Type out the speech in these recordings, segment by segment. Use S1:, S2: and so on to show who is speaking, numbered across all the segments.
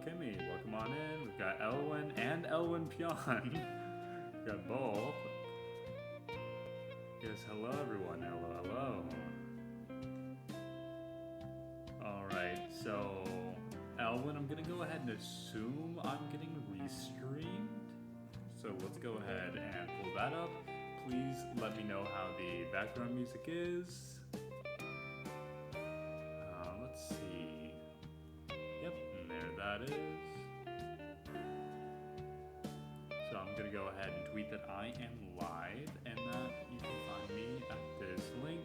S1: Kimmy, welcome on in. We've got Elwin and Elwin Pion. We've got both. Yes, hello everyone. Hello. Alright, so Elwin, I'm gonna go ahead and assume I'm getting restreamed. So let's go ahead and pull that up. Please let me know how the background music is. Let's see. Yep, and there that is. So I'm gonna go ahead and tweet that I am live and that you can find me at this link.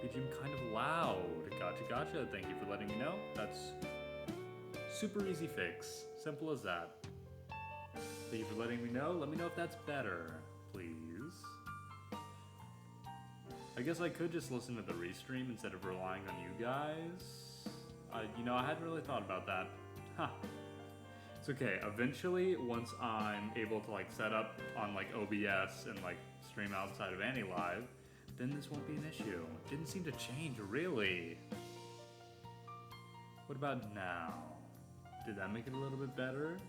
S1: BGM kind of loud. Gotcha. Thank you for letting me know. That's super easy fix. Simple as that. Thank you for letting me know. Let me know if that's better, please. I guess I could just listen to the restream instead of relying on you guys. I hadn't really thought about that. Huh. It's okay. Eventually, once I'm able to set up on OBS and stream outside of AniLive, then this won't be an issue. It didn't seem to change, really. What about now? Did that make it a little bit better?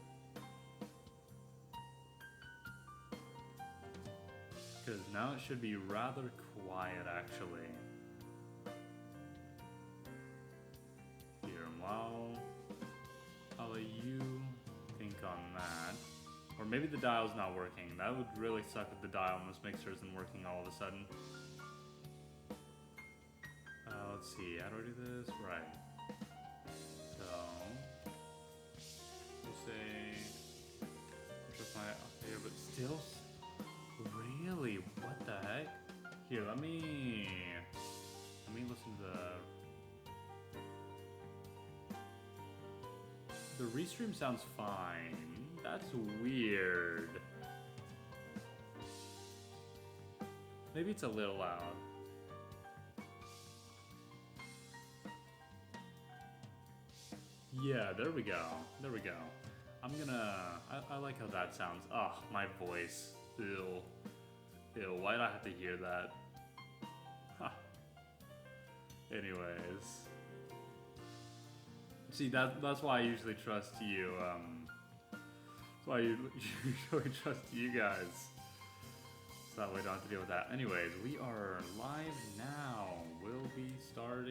S1: Because now it should be rather quiet, actually. Here, well, I'll let you think on that. Or maybe the dial's not working. That would really suck if the dial on this mixer isn't working all of a sudden. Let's see, how do I do this? Right. So, we'll say, just my here, but still, really, what the heck? Here, let me listen to the restream sounds fine. That's weird. Maybe it's a little loud. Yeah, there we go. I'm gonna, I like how that sounds. Oh, my voice. Ew, why'd I have to hear that? Huh. Anyways. See, that's why I usually trust you, that's why I usually trust you guys. So that way I don't have to deal with that. Anyways, we are live now. We'll start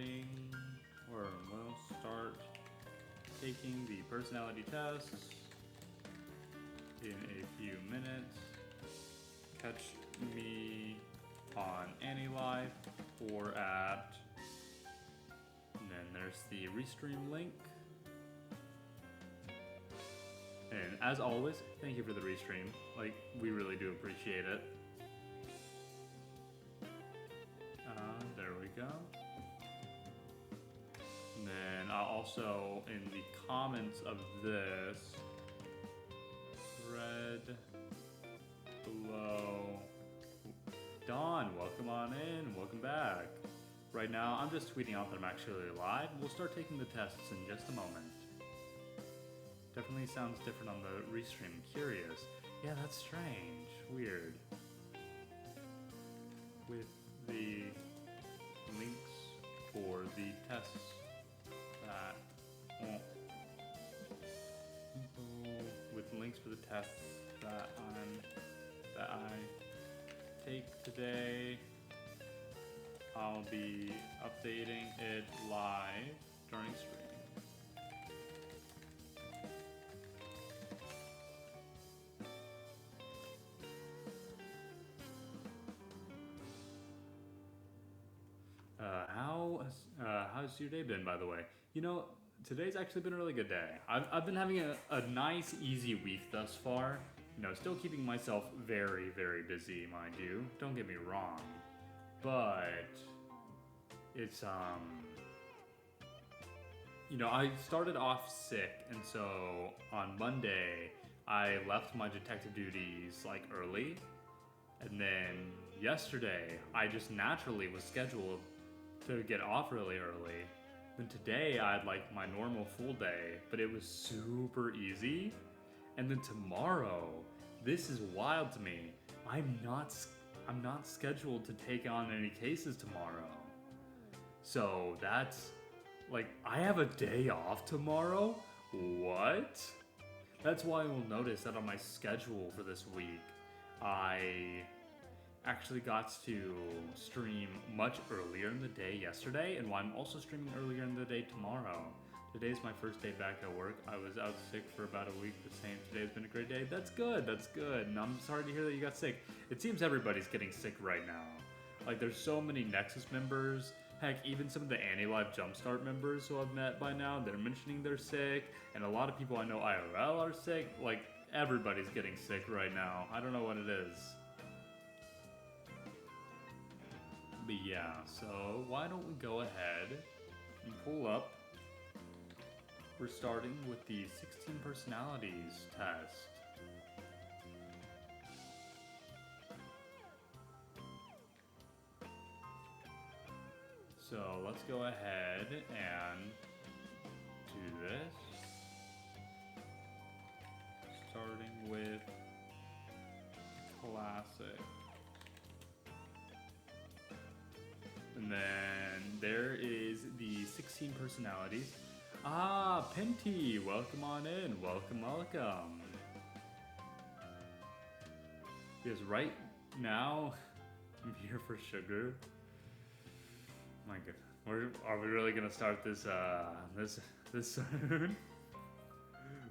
S1: taking the personality test in a few minutes. Catch me on AniLive or at, and then there's the restream link. And as always, thank you for the restream. We really do appreciate it. There we go. And then I'll also, in the comments of this thread below, Dawn, welcome on in, welcome back. Right now, I'm just tweeting out that I'm actually live. We'll start taking the tests in just a moment. Definitely sounds different on the restream. Curious. Yeah, that's strange. Weird. With the links for the tests that I take today, I'll be updating it live during stream. How's your day been, by the way? Today's actually been a really good day. I've been having a nice, easy week thus far. Still keeping myself very, very busy, mind you. Don't get me wrong. But it's, I started off sick, and so on Monday, I left my detective duties early. And then yesterday, I just naturally was scheduled to get off really early. Then today I had my normal full day, but it was super easy. And then tomorrow, this is wild to me. I'm not scheduled to take on any cases tomorrow. So that's I have a day off tomorrow. What? That's why you'll notice that on my schedule for this week, I actually got to stream much earlier in the day yesterday, and why I'm also streaming earlier in the day tomorrow. Today's my first day back at work. I was out sick for about a week, but saying today's been a great day. That's good, and I'm sorry to hear that you got sick. It seems everybody's getting sick right now. Like, there's so many Nexas members. Heck, even some of the AniLive Jumpstart members who I've met by now, they're mentioning they're sick, and a lot of people I know IRL are sick. Like, everybody's getting sick right now. I don't know what it is. But yeah, so why don't we go ahead and pull up. We're starting with the 16 personalities test. So let's go ahead and do this. Starting with classic. And then there is the 16 personalities. Ah, Penty, welcome on in. Welcome. Because right now, I'm here for sugar. My God, are we really gonna start this this soon?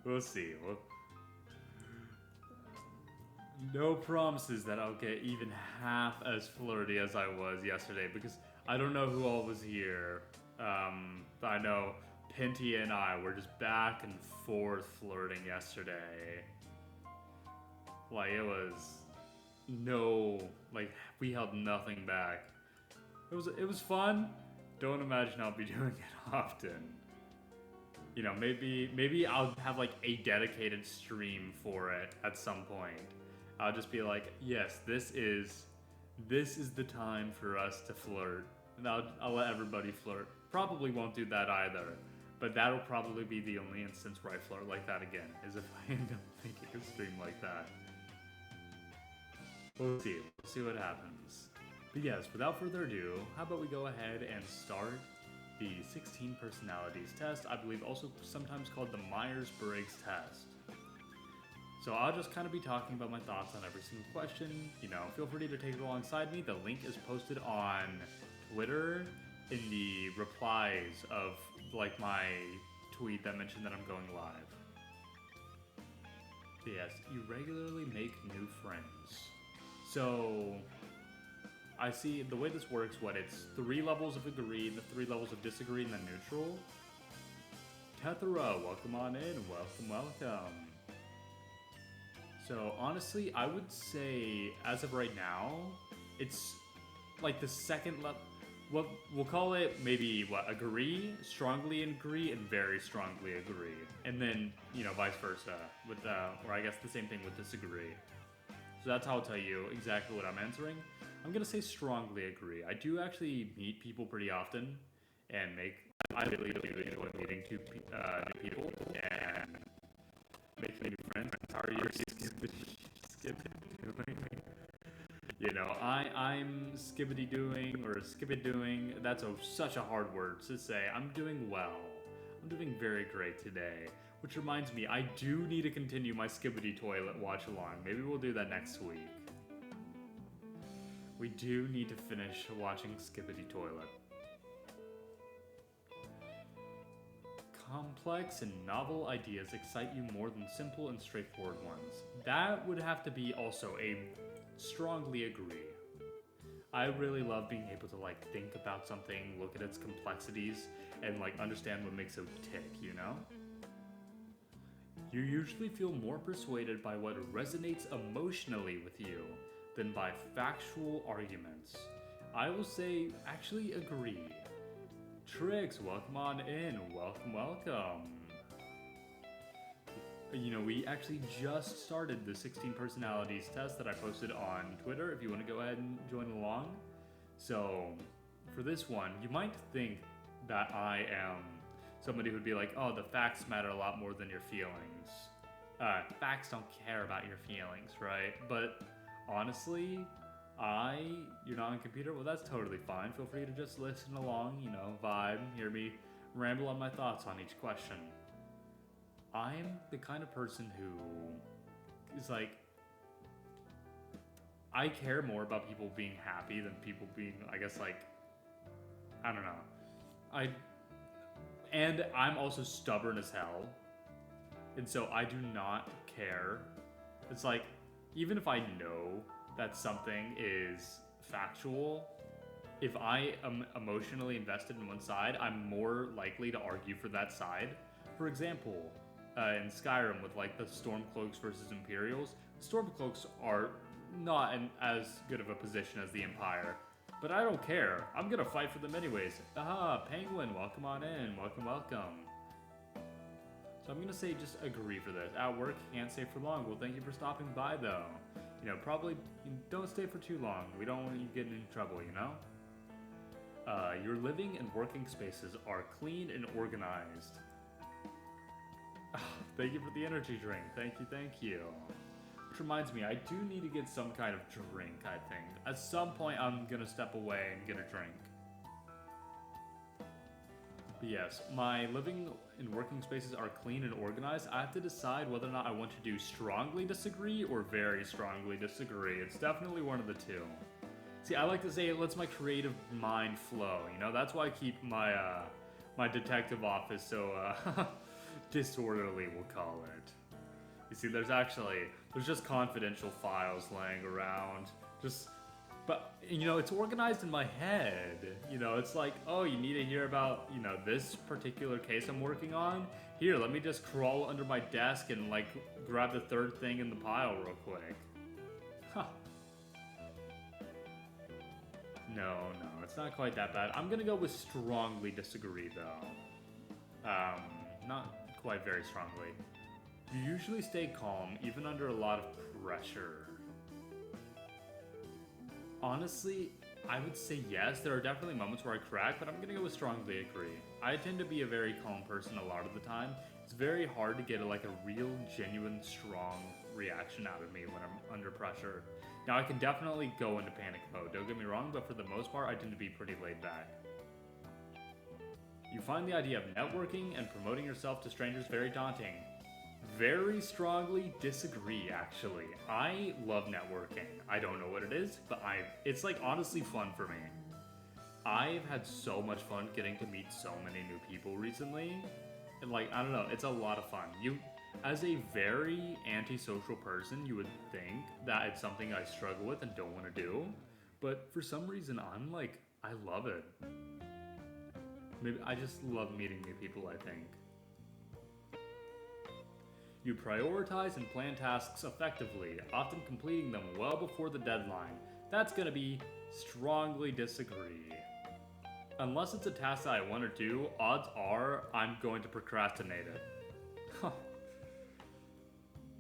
S1: We'll see. No promises that I'll get even half as flirty as I was yesterday, because I don't know who all was here. I know Penty and I were just back and forth flirting yesterday. Like, it was we held nothing back. It was fun. Don't imagine I'll be doing it often. You know, maybe I'll have like a dedicated stream for it at some point. I'll just be like, yes, this is the time for us to flirt. And I'll let everybody flirt. Probably won't do that either. But that'll probably be the only instance where I flirt like that again, is if I end up making a stream like that. We'll see what happens. But yes, without further ado, how about we go ahead and start the 16 personalities test, I believe also sometimes called the Myers-Briggs test. So I'll just kind of be talking about my thoughts on every single question. You know, feel free to take it alongside me. The link is posted on Twitter in the replies of like my tweet that mentioned that I'm going live. Yes, you regularly make new friends. So I see the way this works, it's 3 levels of agree, the 3 levels of disagree, and then neutral. Tethera, welcome on in, welcome. So honestly, I would say, as of right now, it's like the second level, what we'll call it maybe agree, strongly agree, and very strongly agree. And then, you know, vice versa, or I guess the same thing with disagree. So that's how I'll tell you exactly what I'm answering. I'm gonna say strongly agree. I do actually meet people pretty often, and I really do enjoy meeting new people and making new friends. How are you skibbity doing? You know, I'm skibbity doing or skibbity doing. That's such a hard word to say. I'm doing well. I'm doing very great today. Which reminds me, I do need to continue my skibbity toilet watch along. Maybe we'll do that next week. We do need to finish watching Skibbity Toilet. Complex and novel ideas excite you more than simple and straightforward ones. That would have to be also a strongly agree. I really love being able to like think about something, look at its complexities, and like understand what makes it tick, you know? You usually feel more persuaded by what resonates emotionally with you than by factual arguments. I will say, actually agree. Trix, welcome on in. Welcome. You know, we actually just started the 16 personalities test that I posted on Twitter if you want to go ahead and join along. So, for this one, you might think that I am somebody who would be like, oh, the facts matter a lot more than your feelings. Facts don't care about your feelings, right? But honestly, you're not on a computer? Well, that's totally fine. Feel free to just listen along, you know, vibe, hear me ramble on my thoughts on each question. I'm the kind of person who is like, I care more about people being happy than people being, I guess, like, I don't know. And I'm also stubborn as hell. And so I do not care. It's like, even if I know that something is factual, if I am emotionally invested in one side, I'm more likely to argue for that side. For example, in Skyrim with like the Stormcloaks versus Imperials, Stormcloaks are not in as good of a position as the Empire. But I don't care. I'm gonna fight for them anyways. Aha, Penguin, welcome on in. Welcome, welcome. So I'm gonna say just agree for this. At work, can't stay for long. Well, thank you for stopping by though. You know, probably don't stay for too long. We don't want you getting into trouble, you know? Your living and working spaces are clean and organized. Thank you for the energy drink. Thank you, thank you. Which reminds me, I do need to get some kind of drink, I think. At some point, I'm gonna step away and get a drink. But yes, my living and working spaces are clean and organized. I have to decide whether or not I want to do strongly disagree or very strongly disagree. It's definitely one of the two. See, I like to say it lets my creative mind flow, you know? That's why I keep my, my detective office so, disorderly, we'll call it. You see, there's just confidential files laying around. But, you know, it's organized in my head. You know, it's like, oh, you need to hear about, you know, this particular case I'm working on? Here, let me just crawl under my desk and, like, grab the third thing in the pile real quick. Huh. No, it's not quite that bad. I'm gonna go with strongly disagree, though. Not quite very strongly. You usually stay calm, even under a lot of pressure. Honestly, I would say yes. There are definitely moments where I crack, but I'm gonna go with strongly agree. I tend to be a very calm person a lot of the time. It's very hard to get a real, genuine, strong reaction out of me when I'm under pressure. Now, I can definitely go into panic mode, don't get me wrong, but for the most part, I tend to be pretty laid back. You find the idea of networking and promoting yourself to strangers very daunting. Very strongly disagree, actually. I love networking. I don't know what it is, but it's like honestly fun for me. I've had so much fun getting to meet so many new people recently. And like, I don't know, it's a lot of fun. As a very antisocial person, you would think that it's something I struggle with and don't want to do. But for some reason, I'm like, I love it. Maybe I just love meeting new people, I think. You prioritize and plan tasks effectively, often completing them well before the deadline. That's gonna be strongly disagree. Unless it's a task that I want to do, odds are I'm going to procrastinate it.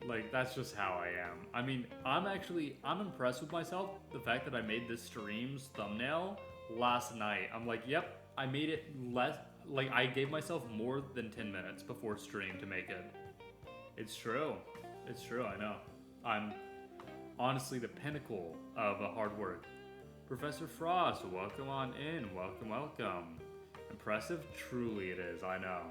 S1: Like, that's just how I am. I mean, I'm impressed with myself. The fact that I made this stream's thumbnail last night. I'm like, yep, I made it I gave myself more than 10 minutes before stream to make it. It's true. It's true, I know. I'm honestly the pinnacle of hard work. Professor Frost, welcome on in. Welcome, welcome. Impressive? Truly it is, I know.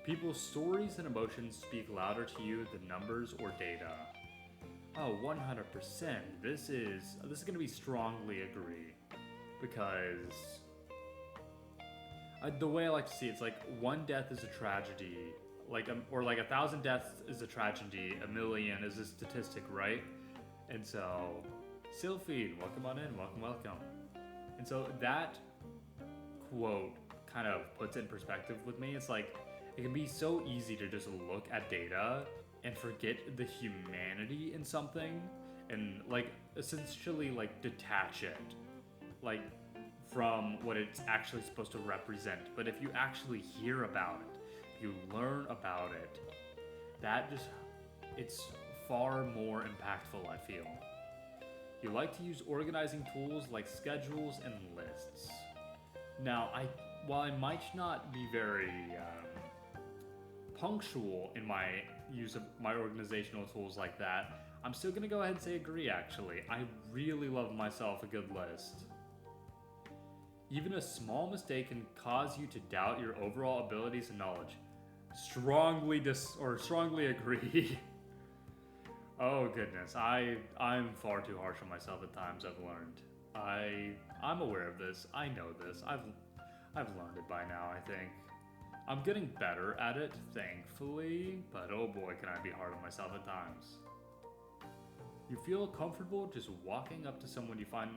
S1: People's stories and emotions speak louder to you than numbers or data. Oh, 100%. This is gonna be strongly agree. Because the way I like to see it, it's like one death is a tragedy. Or 1,000 deaths is a tragedy, 1,000,000 is a statistic, right? And so, Sylphine, welcome on in, welcome, welcome. And so that quote kind of puts it in perspective with me. It's like, it can be so easy to just look at data and forget the humanity in something and essentially detach it from what it's actually supposed to represent. But if you actually hear about it, you learn about it, it's far more impactful, I feel. You like to use organizing tools like schedules and lists. Now, while I might not be very punctual in my use of my organizational tools like that, I'm still gonna go ahead and say agree, actually. I really love myself a good list. Even a small mistake can cause you to doubt your overall abilities and knowledge. strongly agree. Oh goodness, I'm far too harsh on myself at times. I've learned. I'm aware of this. I know this. I've learned it by now. I think I'm getting better at it, thankfully. But oh boy, can I be hard on myself at times. You feel comfortable just walking up to someone you find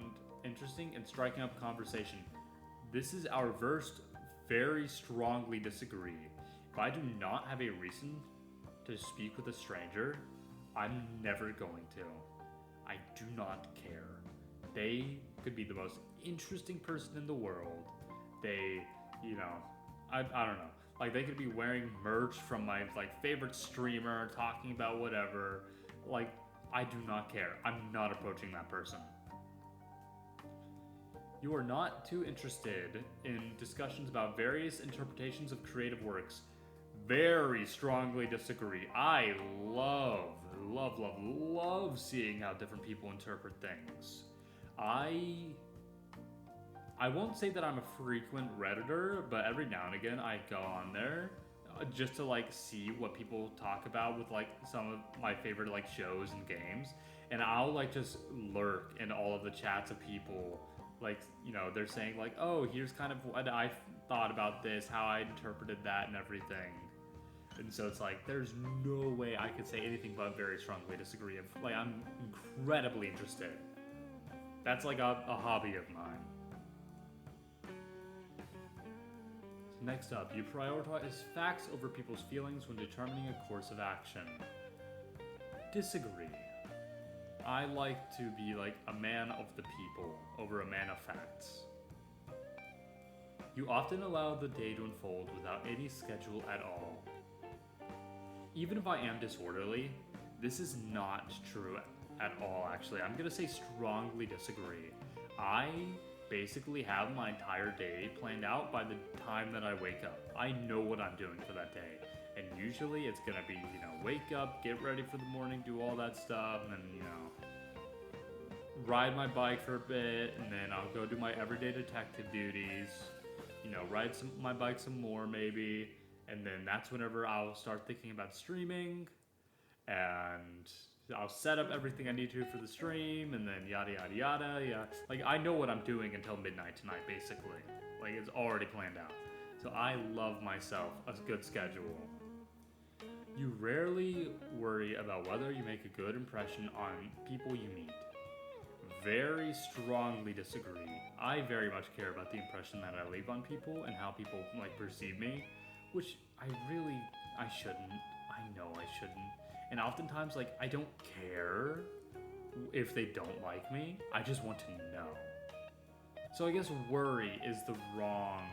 S1: interesting and striking up conversation. This is our versed, very strongly disagree. If I do not have a reason to speak with a stranger, I'm never going to. I do not care. They could be the most interesting person in the world. They, I don't know. Like, they could be wearing merch from my, favorite streamer, talking about whatever. Like, I do not care. I'm not approaching that person. You are not too interested in discussions about various interpretations of creative works. Very strongly disagree. I love seeing how different people interpret things. I won't say that I'm a frequent Redditor, but every now and again I go on there just to see what people talk about with some of my favorite shows and games, and I'll just lurk in all of the chats of people. They're saying oh, here's kind of what I thought about this, how I interpreted that and everything. And so it's there's no way I could say anything but very strongly disagree. I'm incredibly interested. That's a hobby of mine. Next up, you prioritize facts over people's feelings when determining a course of action. Disagree. I like to be a man of the people over a man of facts. You often allow the day to unfold without any schedule at all. Even if I am disorderly, this is not true at all, actually. I'm gonna say strongly disagree. I basically have my entire day planned out by the time that I wake up. I know what I'm doing for that day. And usually it's gonna be, wake up, get ready for the morning, do all that stuff, and then, ride my bike for a bit, and then I'll go do my everyday detective duties, ride my bike some more maybe, and then that's whenever I'll start thinking about streaming, and I'll set up everything I need to for the stream, and then yada yada yada, yeah. I know what I'm doing until midnight tonight, basically. It's already planned out. So I love myself a good schedule. You rarely worry about whether you make a good impression on people you meet. Very strongly disagree. I very much care about the impression that I leave on people and how people perceive me, which I shouldn't. I know I shouldn't. And oftentimes I don't care if they don't like me. I just want to know. So I guess worry is the wrong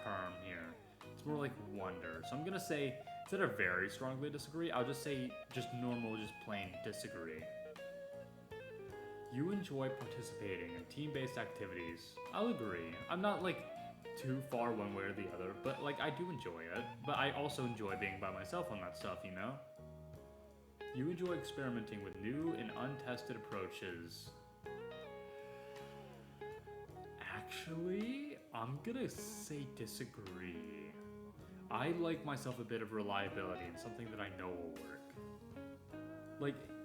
S1: term here. It's more wonder. So I'm gonna say, instead of very strongly disagree, I'll just say just normal, just plain disagree. You enjoy participating in team-based activities. I'll agree. I'm not too far one way or the other, but I do enjoy it. But I also enjoy being by myself on that stuff, You enjoy experimenting with new and untested approaches. Actually, I'm gonna say disagree. I like myself a bit of reliability and something that I know will work.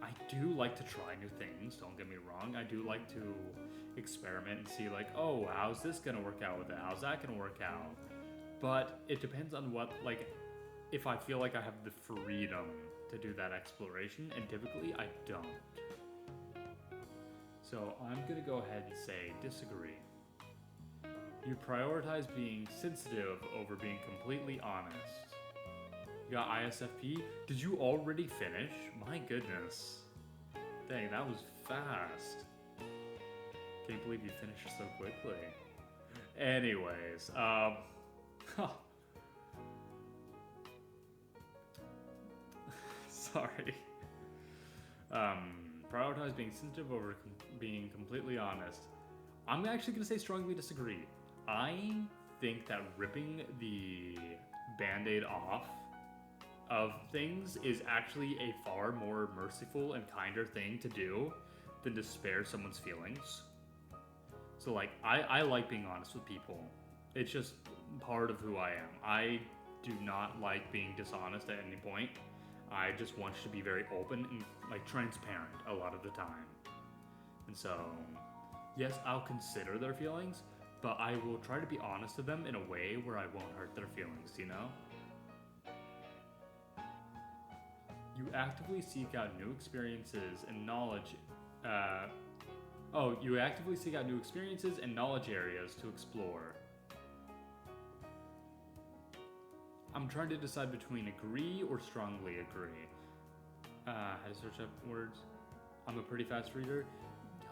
S1: I do like to try new things, don't get me wrong. I do like to experiment and see oh, how's this gonna work out with it? How's that gonna work out? But it depends on what, if I feel I have the freedom to do that exploration, and typically I don't. So I'm gonna go ahead and say disagree. You prioritize being sensitive over being completely honest. You got ISFP? Did you already finish? My goodness. Dang, that was fast. Can't believe you finished so quickly. Anyways, sorry. Prioritize being sensitive over being completely honest. I'm actually gonna say strongly disagree. I think that ripping the band-aid off of things is actually a far more merciful and kinder thing to do than to spare someone's feelings. So I like being honest with people. It's just part of who I am. do not like being dishonest at any point. I just want to be very open and like transparent a lot of the time. And so, yes, I'll consider their feelings, but I will try to be honest to them in a way where I won't hurt their feelings, you know? You actively seek out new experiences and knowledge. You actively seek out new experiences and knowledge areas to explore. I'm trying to decide between agree or strongly agree. How to search up words. I'm a pretty fast reader.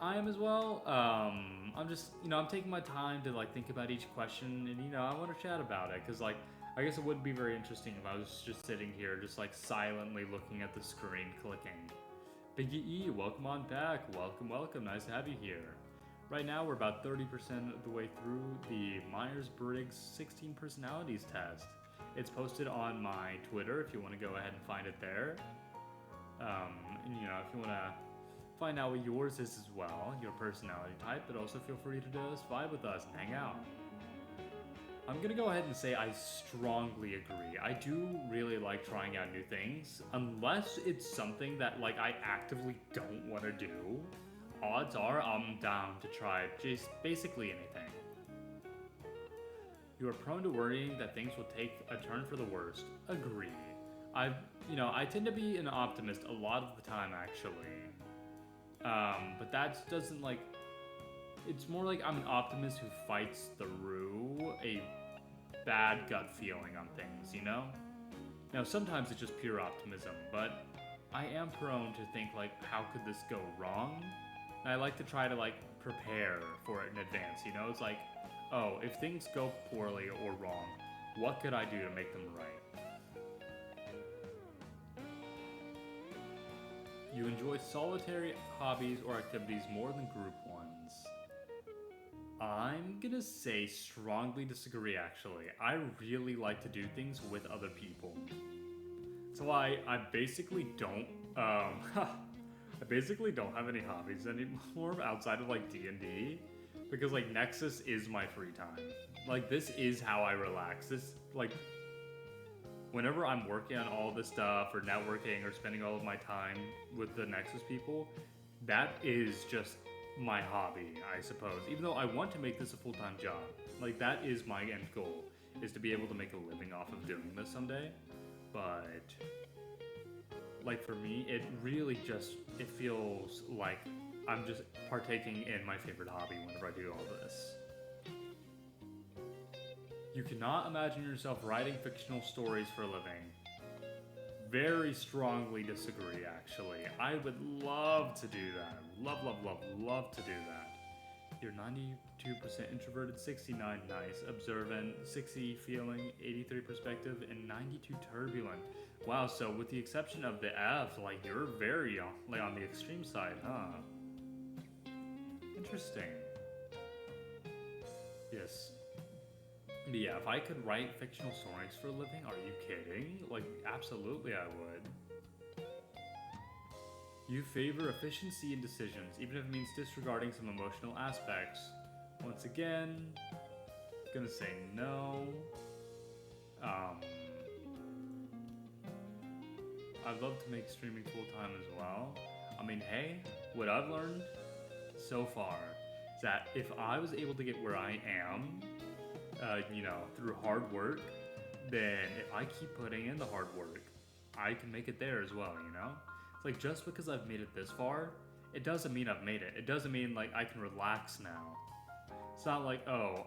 S1: I am as well. I'm just, I'm taking my time to like think about each question, and I want to chat about it because like I guess it would be very interesting if I was just sitting here, just like silently looking at the screen, clicking. Biggie E, welcome on back. Welcome. Nice to have you here. Right now, we're about 30% of the way through the Myers-Briggs 16 personalities test. It's posted on my Twitter if you want to go ahead and find it there. And if you want to find out what yours is as well, your personality type, but also feel free to just vibe with us and hang out. I'm gonna go ahead and say I strongly agree. I do really like trying out new things, unless it's something that like I actively don't want to do. Odds are I'm down to try just basically anything. You are prone to worrying that things will take a turn for the worst. Agree. I tend to be an optimist a lot of the time actually. But that doesn't like, it's more like I'm an optimist who fights through a bad gut feeling on things, Now sometimes it's just pure optimism, but I am prone to think like, how could this go wrong? And I like to try to like prepare for it in advance, It's like, oh, if things go poorly or wrong, what could I do to make them right? You enjoy solitary hobbies or activities more than group ones. I'm gonna say strongly disagree actually. I really like to do things with other people. So I basically don't, I basically don't have any hobbies anymore outside of like D&D. Because like Nexus is my free time. Like this is how I relax. This like whenever I'm working on all this stuff or networking or spending all of my time with the Nexus people, that is just my hobby, I suppose. Even though I want to make this a full-time job. Like that is my end goal, is to be able to make a living off of doing this someday. But like for me, it really just, it feels like I'm just partaking in my favorite hobby whenever I do all this. You cannot imagine yourself writing fictional stories for a living. Very strongly disagree, actually. I would love to do that. Love to do that. You're 92% introverted, 69 nice, observant, 60 feeling, 83 perspective, and 92 turbulent. Wow, so with the exception of the F, like you're very like on the extreme side, huh? Interesting. Yes. But yeah, if I could write fictional stories for a living, are you kidding? Like, absolutely I would. You favor efficiency in decisions, even if it means disregarding some emotional aspects. Once again, gonna say no. I'd love to make streaming full-time as well. I mean, hey, what I've learned so far is that if I was able to get where I am, through hard work, then if I keep putting in the hard work, I can make it there as well, It's like, just because I've made it this far, it doesn't mean I've made it. It doesn't mean, like, I can relax now. It's not like, oh,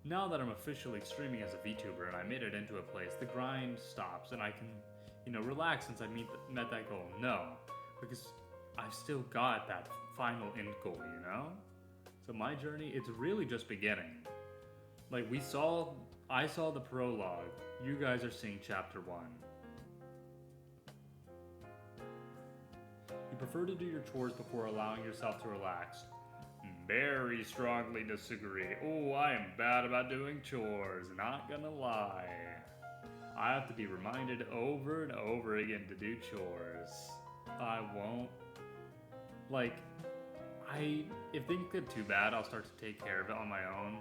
S1: now that I'm officially streaming as a VTuber and I made it into a place, the grind stops and I can, relax since I met that goal. No, because I've still got that final end goal, So my journey, it's really just beginning. Like I saw the prologue. You guys are seeing chapter 1. You prefer to do your chores before allowing yourself to relax. Very strongly disagree. Oh, I am bad about doing chores, not gonna lie. I have to be reminded over and over again to do chores. I won't. Like, if things get too bad, I'll start to take care of it on my own.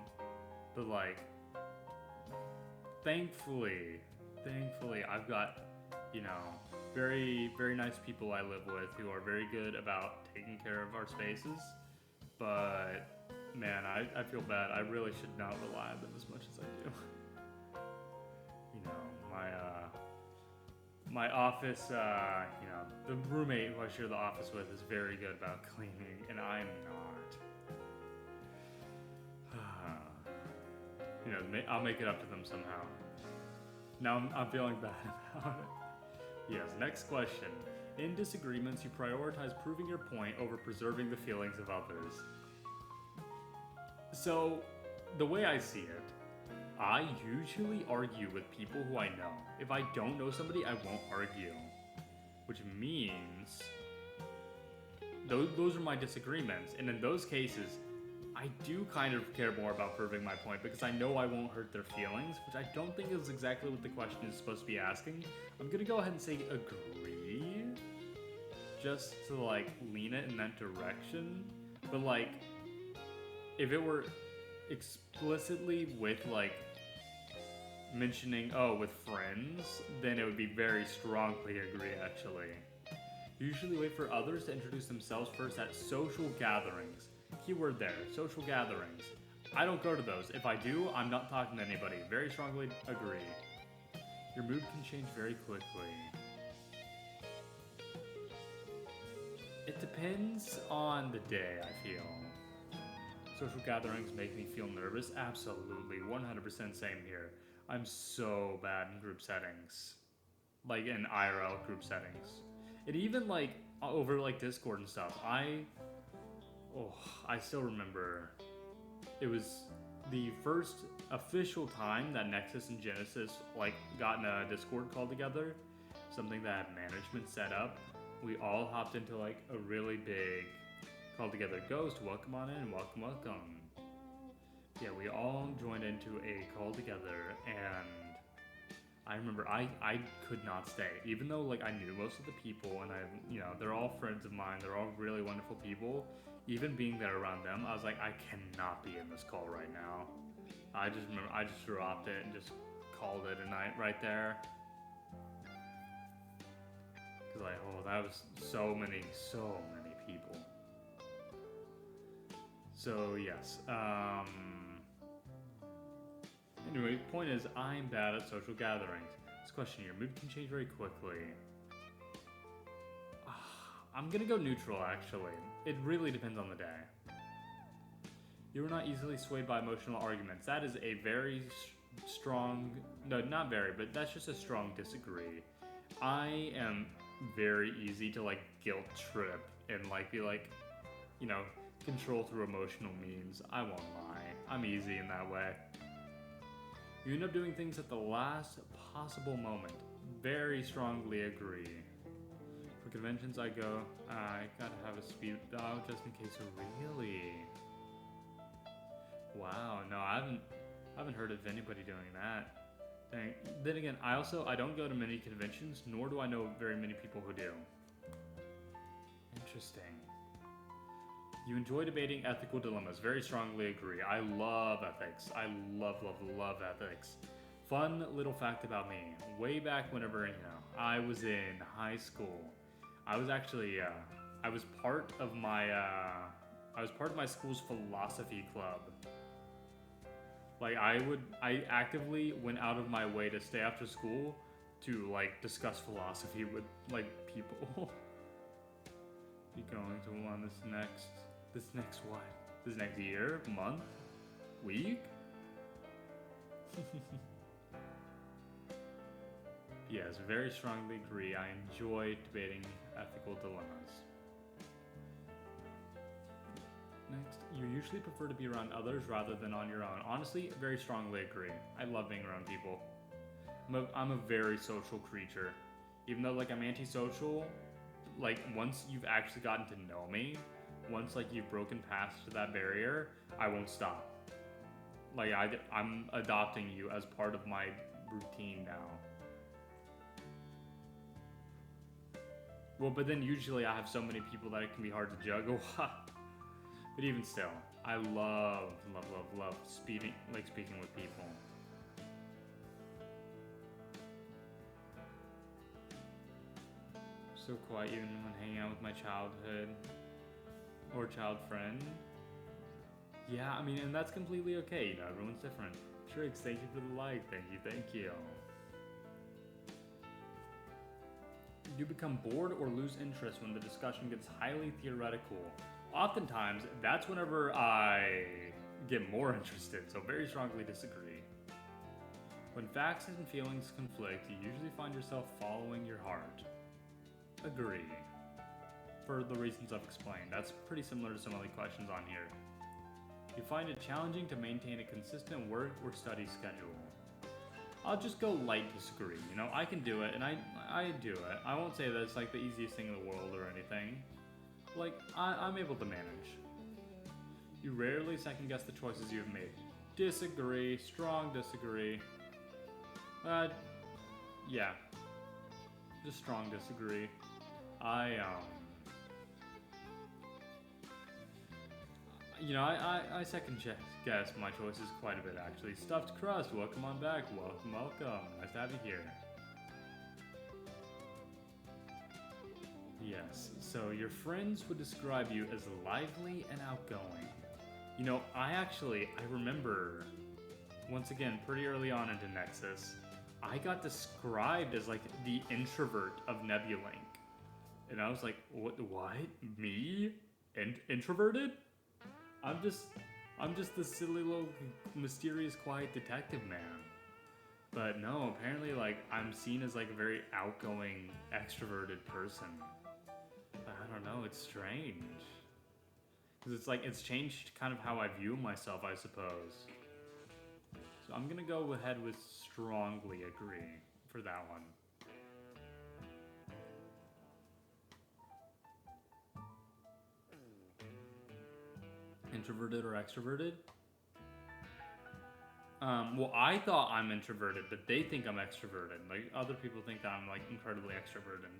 S1: But like, thankfully, I've got, very, very nice people I live with who are very good about taking care of our spaces. But man, I feel bad. I really should not rely on them as much as I do. My office, the roommate who I share the office with is very good about cleaning, and I'm not. I'll make it up to them somehow. Now I'm feeling bad about it. Yes, next question. In disagreements, you prioritize proving your point over preserving the feelings of others. So, the way I see it, I usually argue with people who I know. If I don't know somebody, I won't argue. Which means, those are my disagreements. And in those cases, I do kind of care more about proving my point because I know I won't hurt their feelings, which I don't think is exactly what the question is supposed to be asking. I'm gonna go ahead and say agree, just to like lean it in that direction. But like, if it were explicitly with like mentioning, oh, with friends, then it would be very strongly agree actually. Usually wait for others to introduce themselves first at social gatherings. Keyword there, social gatherings. I don't go to those. If I do, I'm not talking to anybody. Very strongly agree. Your mood can change very quickly. It depends on the day, I feel. Social gatherings make me feel nervous. Absolutely, 100% same here. I'm so bad in group settings. Like in IRL group settings. And even like over like Discord and stuff. I still remember it was the first official time that Nexus and Genesis like got in a Discord call together, something that management set up. We all hopped into like a really big call together. Ghost, welcome on in, welcome. Yeah, we all joined into a call together, and I remember I could not stay, even though like I knew most of the people, and they're all friends of mine. They're all really wonderful people. Even being there around them, I was like, I cannot be in this call right now. I just remember I just dropped it and just called it a night right there. Cause that was so many people. So yes. Anyway, point is, I'm bad at social gatherings. This question, your mood can change very quickly. I'm gonna go neutral, actually. It really depends on the day. You are not easily swayed by emotional arguments. That is a very strong, no, not very, but that's just a strong disagree. I am very easy to like guilt trip and like be like, control through emotional means. I won't lie. I'm easy in that way. You end up doing things at the last possible moment. Very strongly agree. For conventions I go, I gotta have a speed dial just in case. Really? Wow, no, I haven't heard of anybody doing that. Dang. Then again, I don't go to many conventions, nor do I know very many people who do. Interesting. You enjoy debating ethical dilemmas. Very strongly agree. I love ethics. I love ethics. Fun little fact about me. Way back whenever, I was in high school. I was actually, I was part of my school's philosophy club. Like I actively went out of my way to stay after school to like discuss philosophy with like people. You going to want this next what? This next year, month, week? Yes, very strongly agree. I enjoy debating ethical dilemmas. Next, you usually prefer to be around others rather than on your own. Honestly, very strongly agree. I love being around people. I'm a very social creature. Even though like I'm antisocial, like once you've actually gotten to know me, once like you've broken past that barrier, I won't stop. Like I'm adopting you as part of my routine now. Well, but then usually I have so many people that it can be hard to juggle. But even still, I love speaking with people. So quiet even when hanging out with my childhood or child friend. Yeah, I mean, and that's completely okay, you know, everyone's different. Triggs, thank you for the like, thank you. You become bored or lose interest when the discussion gets highly theoretical. Oftentimes, that's whenever I get more interested, so very strongly disagree. When facts and feelings conflict, you usually find yourself following your heart. Agree. For the reasons I've explained, that's pretty similar to some other questions on here. You find it challenging to maintain a consistent work or study schedule. I'll just go light disagree, you know, I can do it, and I do it. I won't say that it's like the easiest thing in the world or anything. Like, I'm able to manage. You rarely second guess the choices you have made. Disagree, strong disagree. Yeah. Just strong disagree. You know, I second guess my choices quite a bit actually. Stuffed Crust, welcome on back. Welcome. Nice to have you here. Yes, so your friends would describe you as lively and outgoing. You know, I remember, once again, pretty early on into Nexus, I got described as like the introvert of Nebulink. And I was like, what? Me? Introverted? I'm just this silly little mysterious quiet detective man. But no, apparently like I'm seen as like a very outgoing, extroverted person. I don't know, it's strange. Because it's like, it's changed kind of how I view myself, I suppose. So I'm gonna go ahead with strongly agree for that one. Introverted or extroverted? Well, I thought I'm introverted, but they think I'm extroverted. Like, other people think that I'm, like, incredibly extroverted.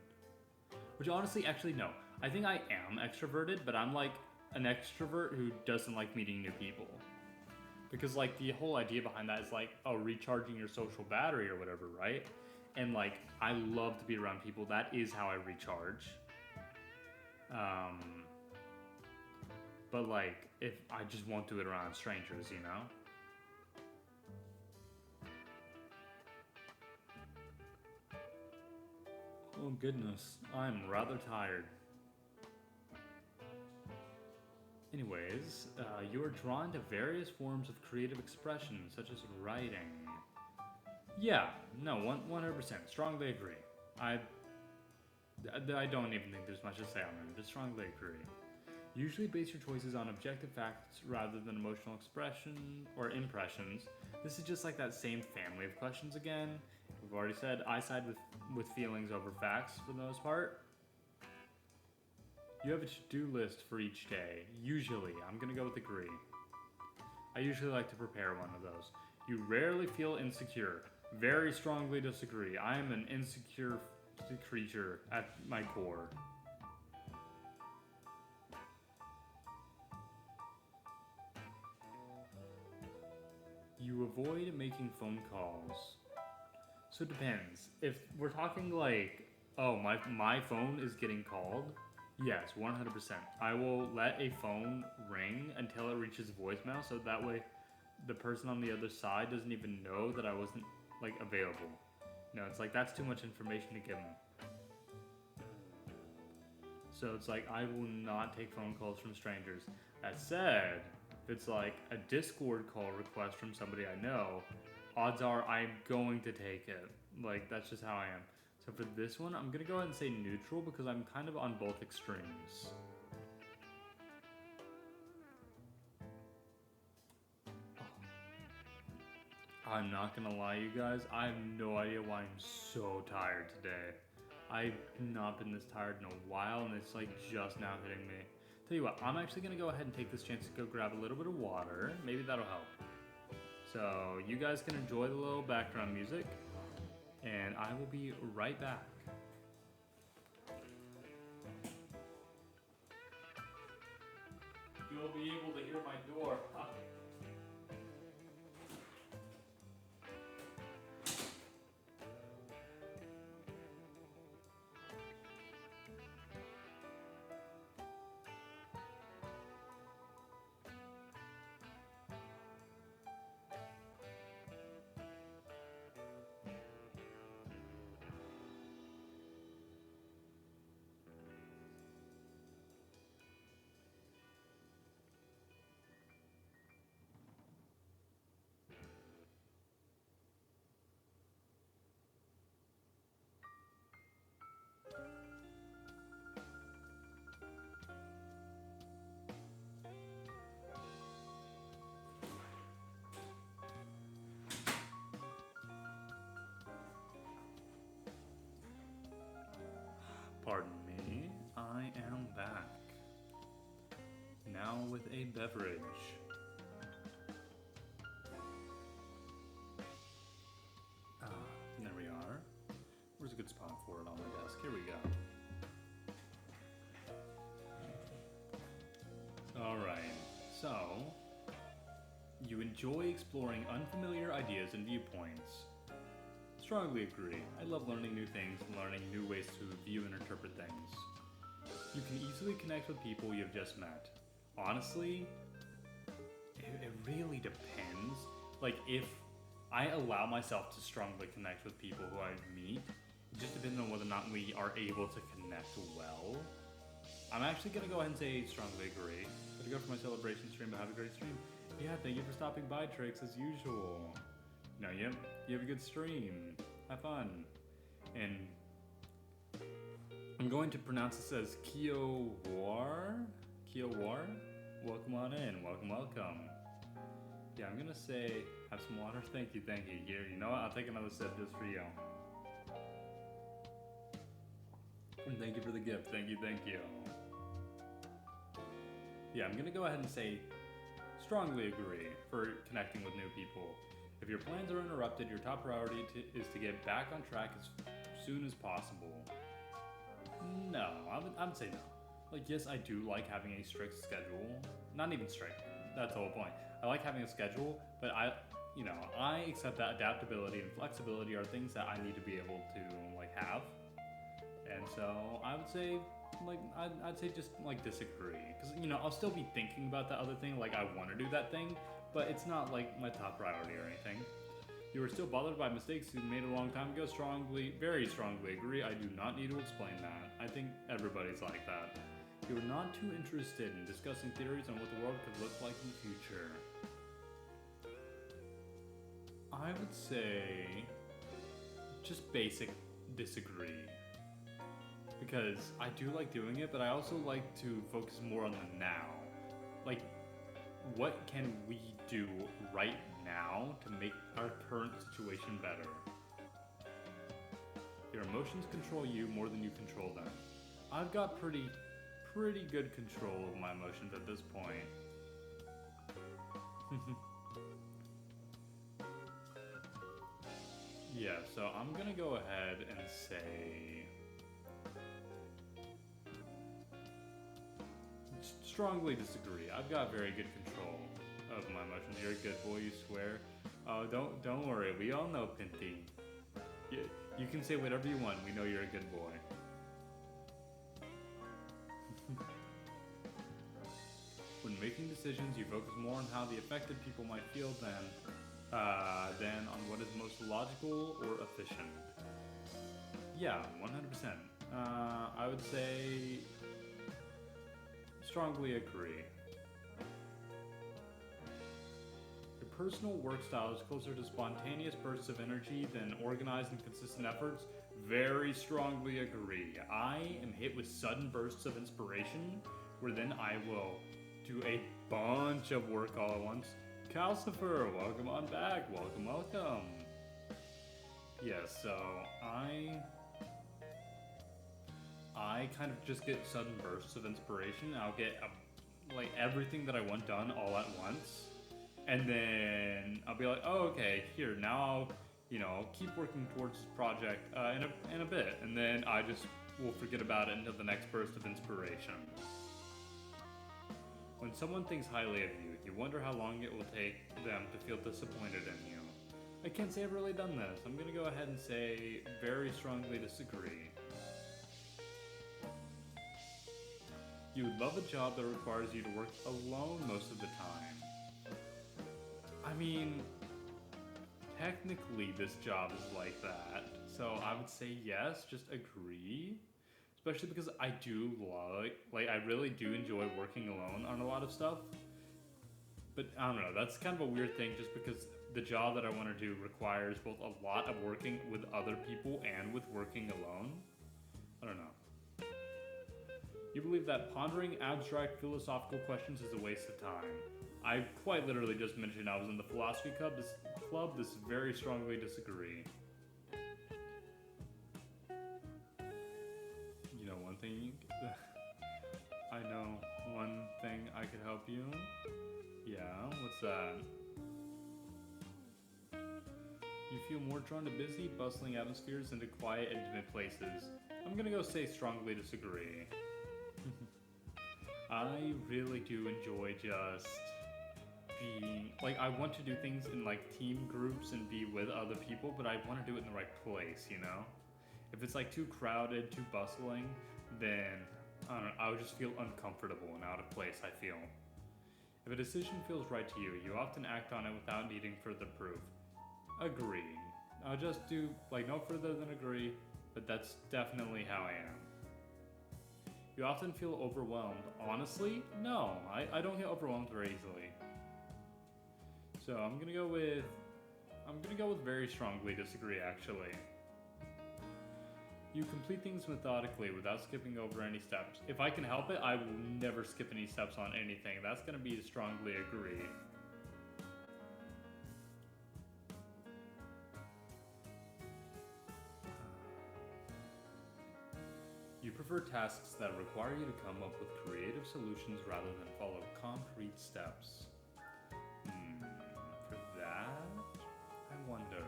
S1: Which, honestly, actually, no. I think I am extroverted, but I'm, like, an extrovert who doesn't like meeting new people. Because, like, the whole idea behind that is, like, oh, recharging your social battery or whatever, right? And, like, I love to be around people. That is how I recharge. But, like, if I just won't do it around strangers, you know? Oh, goodness. I'm rather tired. Anyways, you are drawn to various forms of creative expression, such as writing. Yeah, no, 100%. Strongly agree. I don't even think there's much to say on it. Just strongly agree. Usually base your choices on objective facts rather than emotional expression or impressions. This is just like that same family of questions again. We've already said I side with feelings over facts for the most part. You have a to-do list for each day. Usually, I'm gonna go with agree. I usually like to prepare one of those. You rarely feel insecure. Very strongly disagree. I am an insecure creature at my core. You avoid making phone calls. So it depends. If we're talking like, oh, my phone is getting called, yes, 100%. I will let a phone ring until it reaches voicemail, so that way the person on the other side doesn't even know that I wasn't like available. No, it's like that's too much information to give them. So it's like I will not take phone calls from strangers. That said, if it's like a Discord call request from somebody I know, odds are I'm going to take it. Like, that's just how I am. So for this one, I'm gonna go ahead and say neutral because I'm kind of on both extremes. I'm not gonna lie, you guys, I have no idea why I'm so tired today. I've not been this tired in a while, and it's like just now hitting me. Tell you what, I'm actually gonna go ahead and take this chance to go grab a little bit of water. Maybe that'll help. So you guys can enjoy the little background music, and I will be right back. You'll be able to hear my door. Pardon me, I am back. Now with a beverage. There we are. Where's a good spot for it on my desk? Here we go. Alright, so you enjoy exploring unfamiliar ideas and viewpoints. Strongly agree. I love learning new things and learning new ways to view and interpret things. You can easily connect with people you've just met. Honestly, it really depends. Like, if I allow myself to strongly connect with people who I meet, it just depends on whether or not we are able to connect well. I'm actually going to go ahead and say strongly agree. Gotta go for my celebration stream, but have a great stream. Yeah, thank you for stopping by, Trix, as usual. You know, you have a good stream. Have fun. And I'm going to pronounce this as Kiowar? Kiowar? Welcome on in. Welcome, welcome. Yeah, I'm gonna say, have some water. Thank you, thank you. Here, you know what? I'll take another sip just for you. And thank you for the gift. Thank you, thank you. Yeah, I'm gonna go ahead and say strongly agree for connecting with new people. If your plans are interrupted, your top priority is to get back on track as soon as possible. No, I would say no. Like, yes, I do like having a strict schedule. Not even strict, that's the whole point. I like having a schedule, but I accept that adaptability and flexibility are things that I need to be able to, like, have. And so I would say, like, I'd say just, like, disagree. Because, you know, I'll still be thinking about that other thing, like, I want to do that thing, but it's not, like, my top priority or anything. You are still bothered by mistakes you made a long time ago. Very strongly agree. I do not need to explain that. I think everybody's like that. You are not too interested in discussing theories on what the world could look like in the future. I would say just basic disagree. Because I do like doing it, but I also like to focus more on the now. Like, what can we do right now to make our current situation better? Your emotions control you more than you control them. I've got pretty good control of my emotions at this point. Yeah, so I'm gonna go ahead and say strongly disagree. I've got very good control of my emotions. You're a good boy, you swear. Oh, don't worry. We all know, Pinty. You can say whatever you want. We know you're a good boy. When making decisions, you focus more on how the affected people might feel than on what is most logical or efficient. Yeah, 100%. I would say strongly agree. Your personal work style is closer to spontaneous bursts of energy than organized and consistent efforts. Very strongly agree. I am hit with sudden bursts of inspiration where then I will do a bunch of work all at once. Calcifer, welcome on back. Welcome, welcome. Yeah, so I kind of just get sudden bursts of inspiration. I'll get like everything that I want done all at once. And then I'll be like, oh, okay, here, now I'll, keep working towards this project in a bit. And then I just will forget about it until the next burst of inspiration. When someone thinks highly of you, you wonder how long it will take them to feel disappointed in you. I can't say I've really done this. I'm gonna go ahead and say very strongly disagree. You would love a job that requires you to work alone most of the time. I mean, technically this job is like that, so I would say yes, just agree. Especially because I do I really do enjoy working alone on a lot of stuff. But I don't know, that's kind of a weird thing just because the job that I want to do requires both a lot of working with other people and with working alone. I don't know. You believe that pondering abstract philosophical questions is a waste of time. I quite literally just mentioned I was in the philosophy club. This very strongly disagree. You know what? thing. I know one thing I could help you. Yeah, what's that? You feel more drawn to busy, bustling atmospheres than to quiet, intimate places. I'm gonna go say strongly disagree. I really do enjoy just being, like, I want to do things in like team groups and be with other people, but I want to do it in the right place, you know? If it's like too crowded, too bustling, then I don't know, I would just feel uncomfortable and out of place, I feel. If a decision feels right to you, you often act on it without needing further proof. Agree. I'll just do, like, no further than agree, but that's definitely how I am. You often feel overwhelmed. Honestly, no, I don't get overwhelmed very easily. So I'm gonna go with very strongly disagree, actually. You complete things methodically without skipping over any steps. If I can help it, I will never skip any steps on anything. That's gonna be strongly agree. You prefer tasks that require you to come up with creative solutions rather than follow concrete steps. For that, I wonder.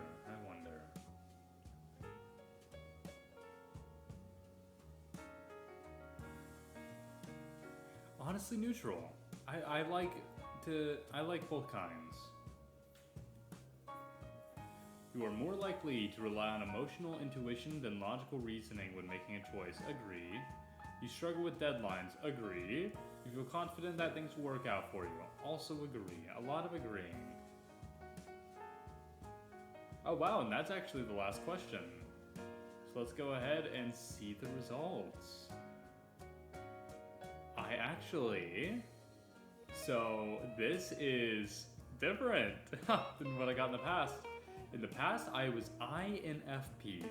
S1: Honestly, neutral. I like both kinds. You are more likely to rely on emotional intuition than logical reasoning when making a choice. Agree. You struggle with deadlines. Agree. You feel confident that things will work out for you. Also agree. A lot of agreeing. Oh wow, and that's actually the last question. So let's go ahead and see the results. So this is different than what I got in the past. In the past, I was INFP,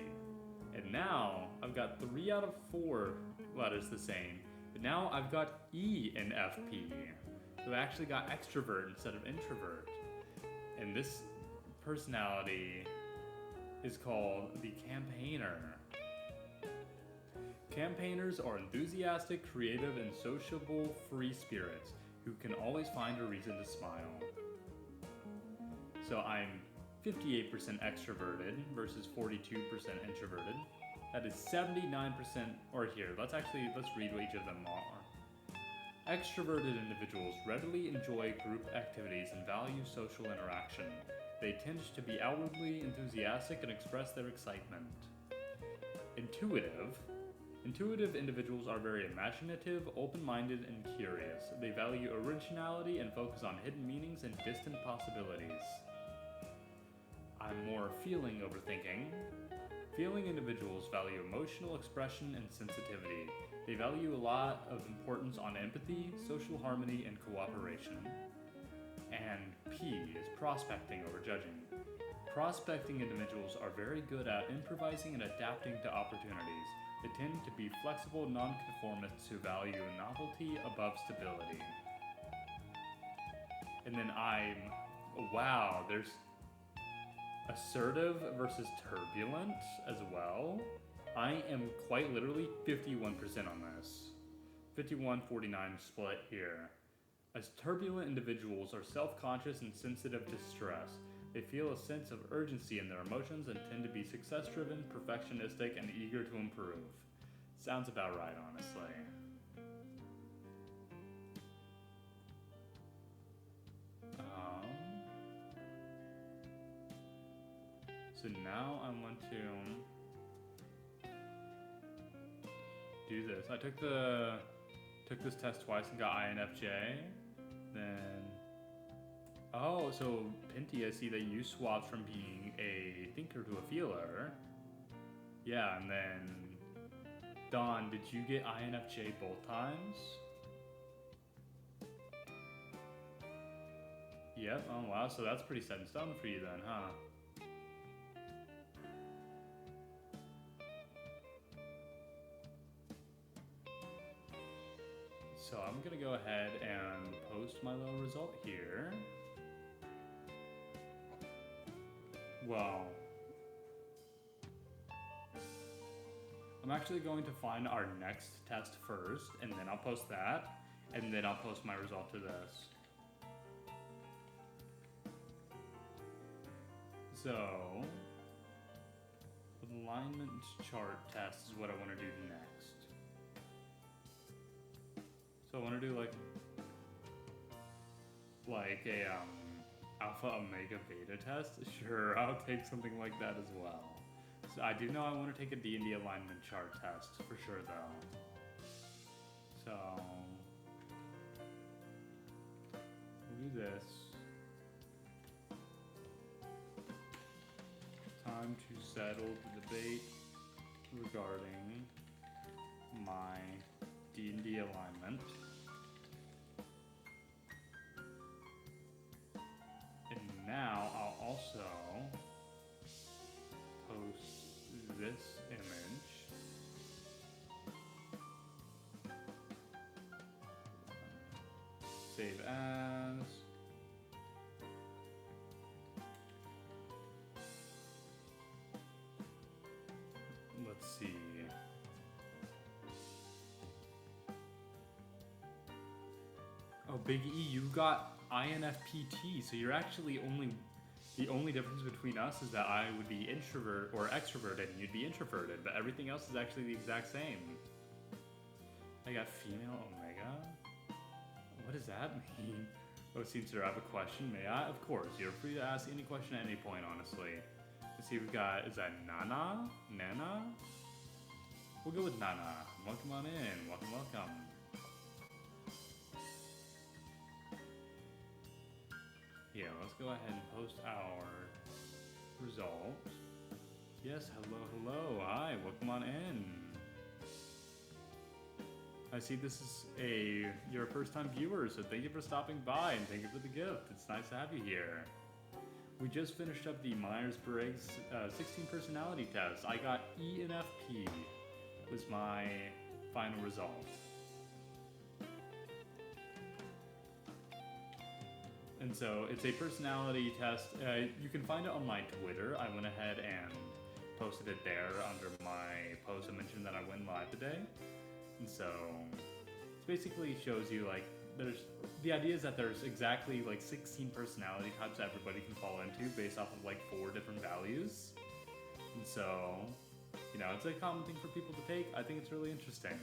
S1: and now I've got 3 out of 4 letters the same, but now I've got ENFP. So I actually got extrovert instead of introvert. And this personality is called the campaigner. Campaigners are enthusiastic, creative, and sociable free spirits who can always find a reason to smile. So I'm 58% extroverted versus 42% introverted. That is 79%, or here, let's read what each of them are. Extroverted individuals readily enjoy group activities and value social interaction. They tend to be outwardly enthusiastic and express their excitement. Intuitive individuals are very imaginative, open-minded, and curious. They value originality and focus on hidden meanings and distant possibilities. I'm more feeling overthinking. Feeling individuals value emotional expression and sensitivity. They value a lot of importance on empathy, social harmony, and cooperation. And P is prospecting over judging. Prospecting individuals are very good at improvising and adapting to opportunities. They tend to be flexible nonconformists who value novelty above stability. And then there's assertive versus turbulent as well. I am quite literally 51% on this. 51-49 split here. As turbulent individuals are self-conscious and sensitive to stress. They feel a sense of urgency in their emotions and tend to be success-driven, perfectionistic, and eager to improve. Sounds about right, honestly. So now I want to do this. I took this test twice and got INFJ. Then so Pinty, I see that you swapped from being a thinker to a feeler. Yeah, and then Dawn, did you get INFJ both times? Yep, oh wow, so that's pretty set in stone for you then, huh? So I'm gonna go ahead and post my little result here. Well, I'm actually going to find our next test first, and then I'll post that, and then I'll post my result to this. So, alignment chart test is what I want to do next. So I want to do like a alpha, omega, beta test. Sure, I'll take something like that as well. So I do know I want to take a D&D alignment chart test for sure though. So we'll do this. Time to settle the debate regarding my D&D alignment. And now I'll also post this image. Save as. Let's see. Oh, Big E, you got INFPT, so you're actually the only difference between us is that I would be introvert or extroverted and you'd be introverted, but everything else is actually the exact same. I got female omega. What does that mean? Osian, sir, I have a question. May I? Of course. You're free to ask any question at any point, honestly. Let's see, we've got, is that Nana? Nana? We'll go with Nana. Welcome on in. Welcome, welcome. Yeah, let's go ahead and post our results. Yes, hello, hello. Hi, welcome on in. I see this is you're a first-time viewer, so thank you for stopping by and thank you for the gift. It's nice to have you here. We just finished up the Myers-Briggs 16 personality test. I got ENFP was my final result. And so it's a personality test. You can find it on my Twitter. I went ahead and posted it there under my post. I mentioned that I went live today. And so it basically shows you like the idea is that there's exactly like 16 personality types that everybody can fall into based off of like 4 different values. And so, you know, it's a common thing for people to take. I think it's really interesting.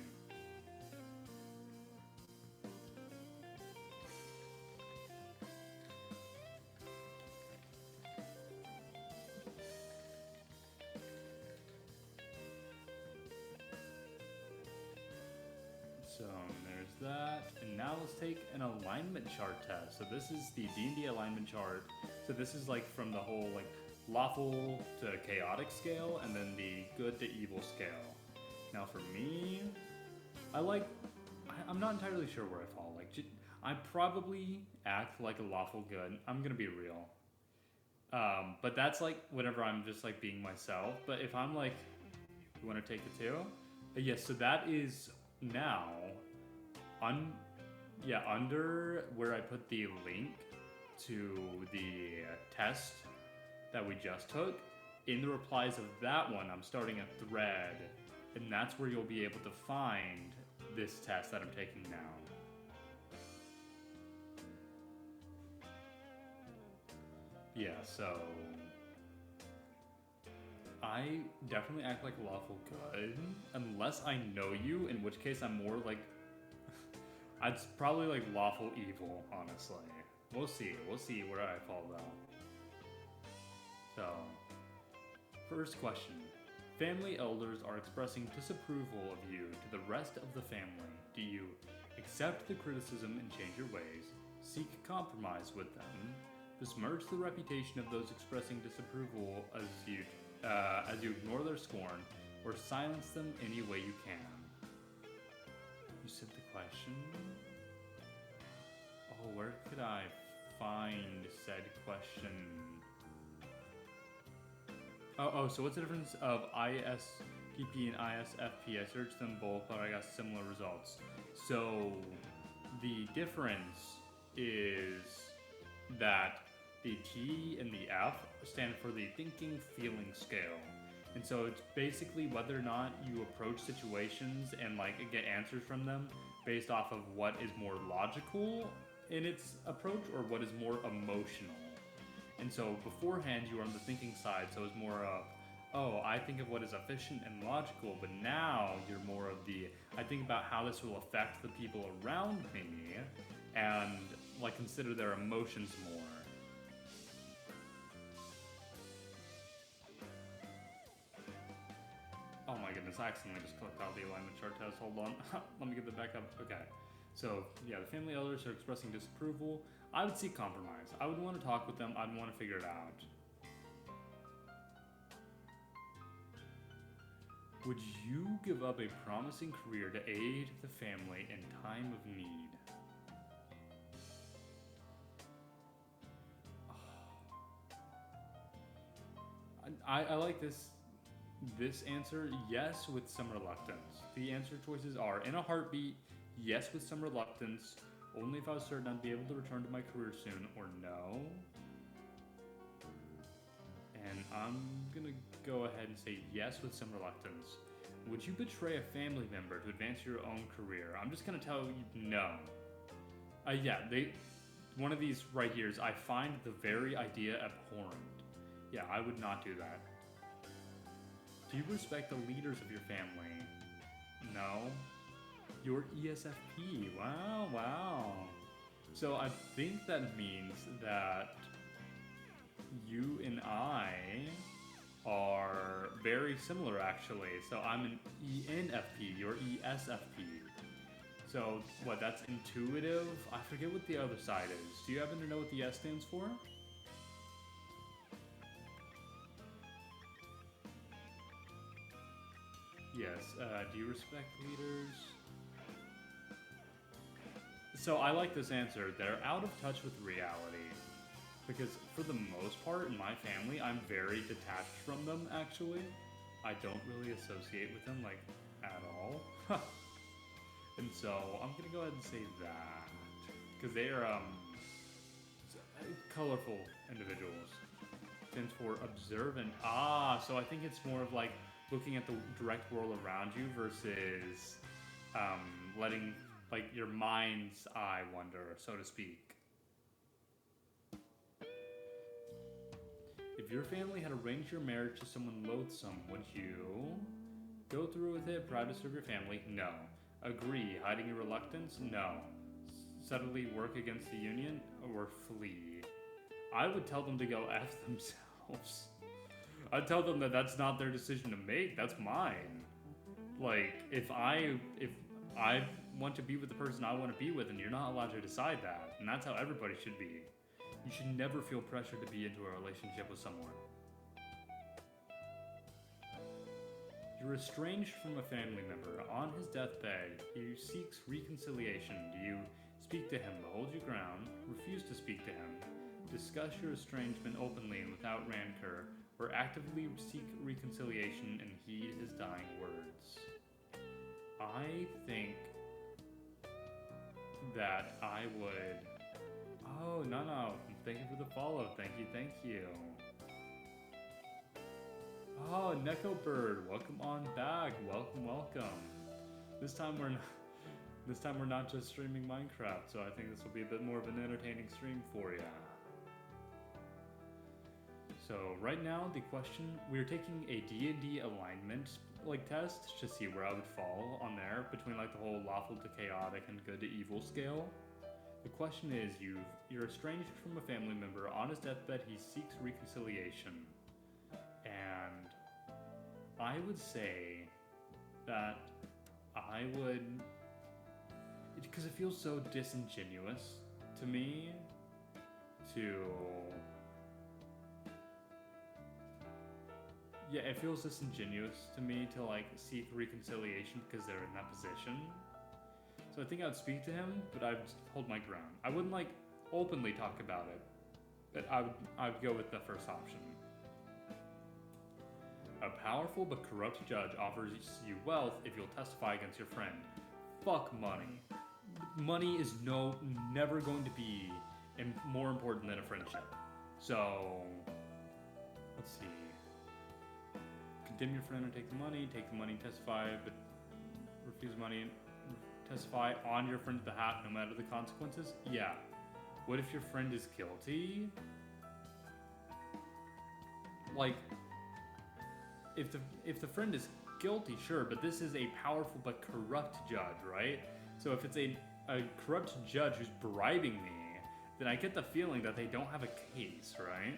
S1: So there's that, and now let's take an alignment chart test. So this is the D&D alignment chart. So this is like from the whole like lawful to chaotic scale, and then the good to evil scale. Now for me, I'm not entirely sure where I fall. Like I probably act like a lawful good. I'm gonna be real. But that's like whenever I'm just like being myself. But if I'm like, you want to take it too? Yes. So that is. Now, under where I put the link to the test that we just took, in the replies of that one, I'm starting a thread, and that's where you'll be able to find this test that I'm taking now. Yeah, so I definitely act like lawful good, unless I know you, in which case I'm more like, I'd probably like lawful evil, honestly. We'll see where I fall though. So, first question. Family elders are expressing disapproval of you to the rest of the family. Do you accept the criticism and change your ways, seek compromise with them, besmirch the reputation of those expressing disapproval as you ignore their scorn, or silence them any way you can? You said the question? Oh, where could I find said question? Oh, so what's the difference of ISTP and ISFP? I searched them both, but I got similar results. So the difference is that the T and the F stand for the thinking feeling scale. And so it's basically whether or not you approach situations and like get answers from them based off of what is more logical in its approach or what is more emotional. And so beforehand you were on the thinking side, so it's more of, oh, I think of what is efficient and logical, but now you're more of the, I think about how this will affect the people around me and like consider their emotions more. Oh my goodness, I accidentally just clicked out the alignment chart test. Hold on. Let me get that back up. Okay. So, yeah, the family elders are expressing disapproval. I would seek compromise. I would want to talk with them. I'd want to figure it out. Would you give up a promising career to aid the family in time of need? I like this answer, yes, with some reluctance. The answer choices are, in a heartbeat, yes with some reluctance, only if I was certain I'd be able to return to my career soon, or no. And I'm gonna go ahead and say yes with some reluctance. Would you betray a family member to advance your own career? I'm just gonna tell you no. Yeah, one of these right here is, I find the very idea abhorrent. Yeah, I would not do that. Do you respect the leaders of your family? No. Your ESFP. Wow, wow. So I think that means that you and I are very similar, actually. So I'm an ENFP, you're ESFP. So what, that's intuitive? I forget what the other side is. Do you happen to know what the S stands for? Yes, do you respect leaders? So I like this answer. They're out of touch with reality. Because for the most part, in my family, I'm very detached from them, actually. I don't really associate with them, like, at all. And so I'm gonna go ahead and say that. Because they are, colorful individuals. Stands for observant. Ah, so I think it's more of like looking at the direct world around you versus letting like your mind's eye wander, so to speak. If your family had arranged your marriage to someone loathsome, would you go through with it, proud to serve your family? No. Agree, hiding your reluctance? No. Subtly work against the union? Or flee? I would tell them to go F themselves. I'd tell them that that's not their decision to make, that's mine. Like, if I want to be with the person I want to be with, and you're not allowed to decide that, and that's how everybody should be. You should never feel pressure to be into a relationship with someone. You're estranged from a family member. On his deathbed, he seeks reconciliation. Do you speak to him, hold your ground, refuse to speak to him, discuss your estrangement openly and without rancor, or actively seek reconciliation and heed his dying words? I think that I would... Oh, no. Thank you for the follow. Thank you. Oh, Neko Bird, welcome on back. Welcome. This time we're not just streaming Minecraft, so I think this will be a bit more of an entertaining stream for ya. So right now, the question, we're taking a D&D alignment like test to see where I would fall on there between like the whole lawful to chaotic and good to evil scale. The question is, you're estranged from a family member. On his deathbed, he seeks reconciliation. And I would say that I would... Because it feels so disingenuous to me to... Yeah, it feels disingenuous to me to like seek reconciliation because they're in that position. So I think I would speak to him, but I would hold my ground. I wouldn't like openly talk about it, but I would go with the first option. A powerful but corrupt judge offers you wealth if you'll testify against your friend. Fuck money. Money is never going to be more important than a friendship. So let's see. dim your friend and take the money, testify, but refuse money and testify on your friend's behalf no matter the consequences? Yeah. What if your friend is guilty? Like, if the friend is guilty, sure, but this is a powerful but corrupt judge, right? So if it's a corrupt judge who's bribing me, then I get the feeling that they don't have a case, right?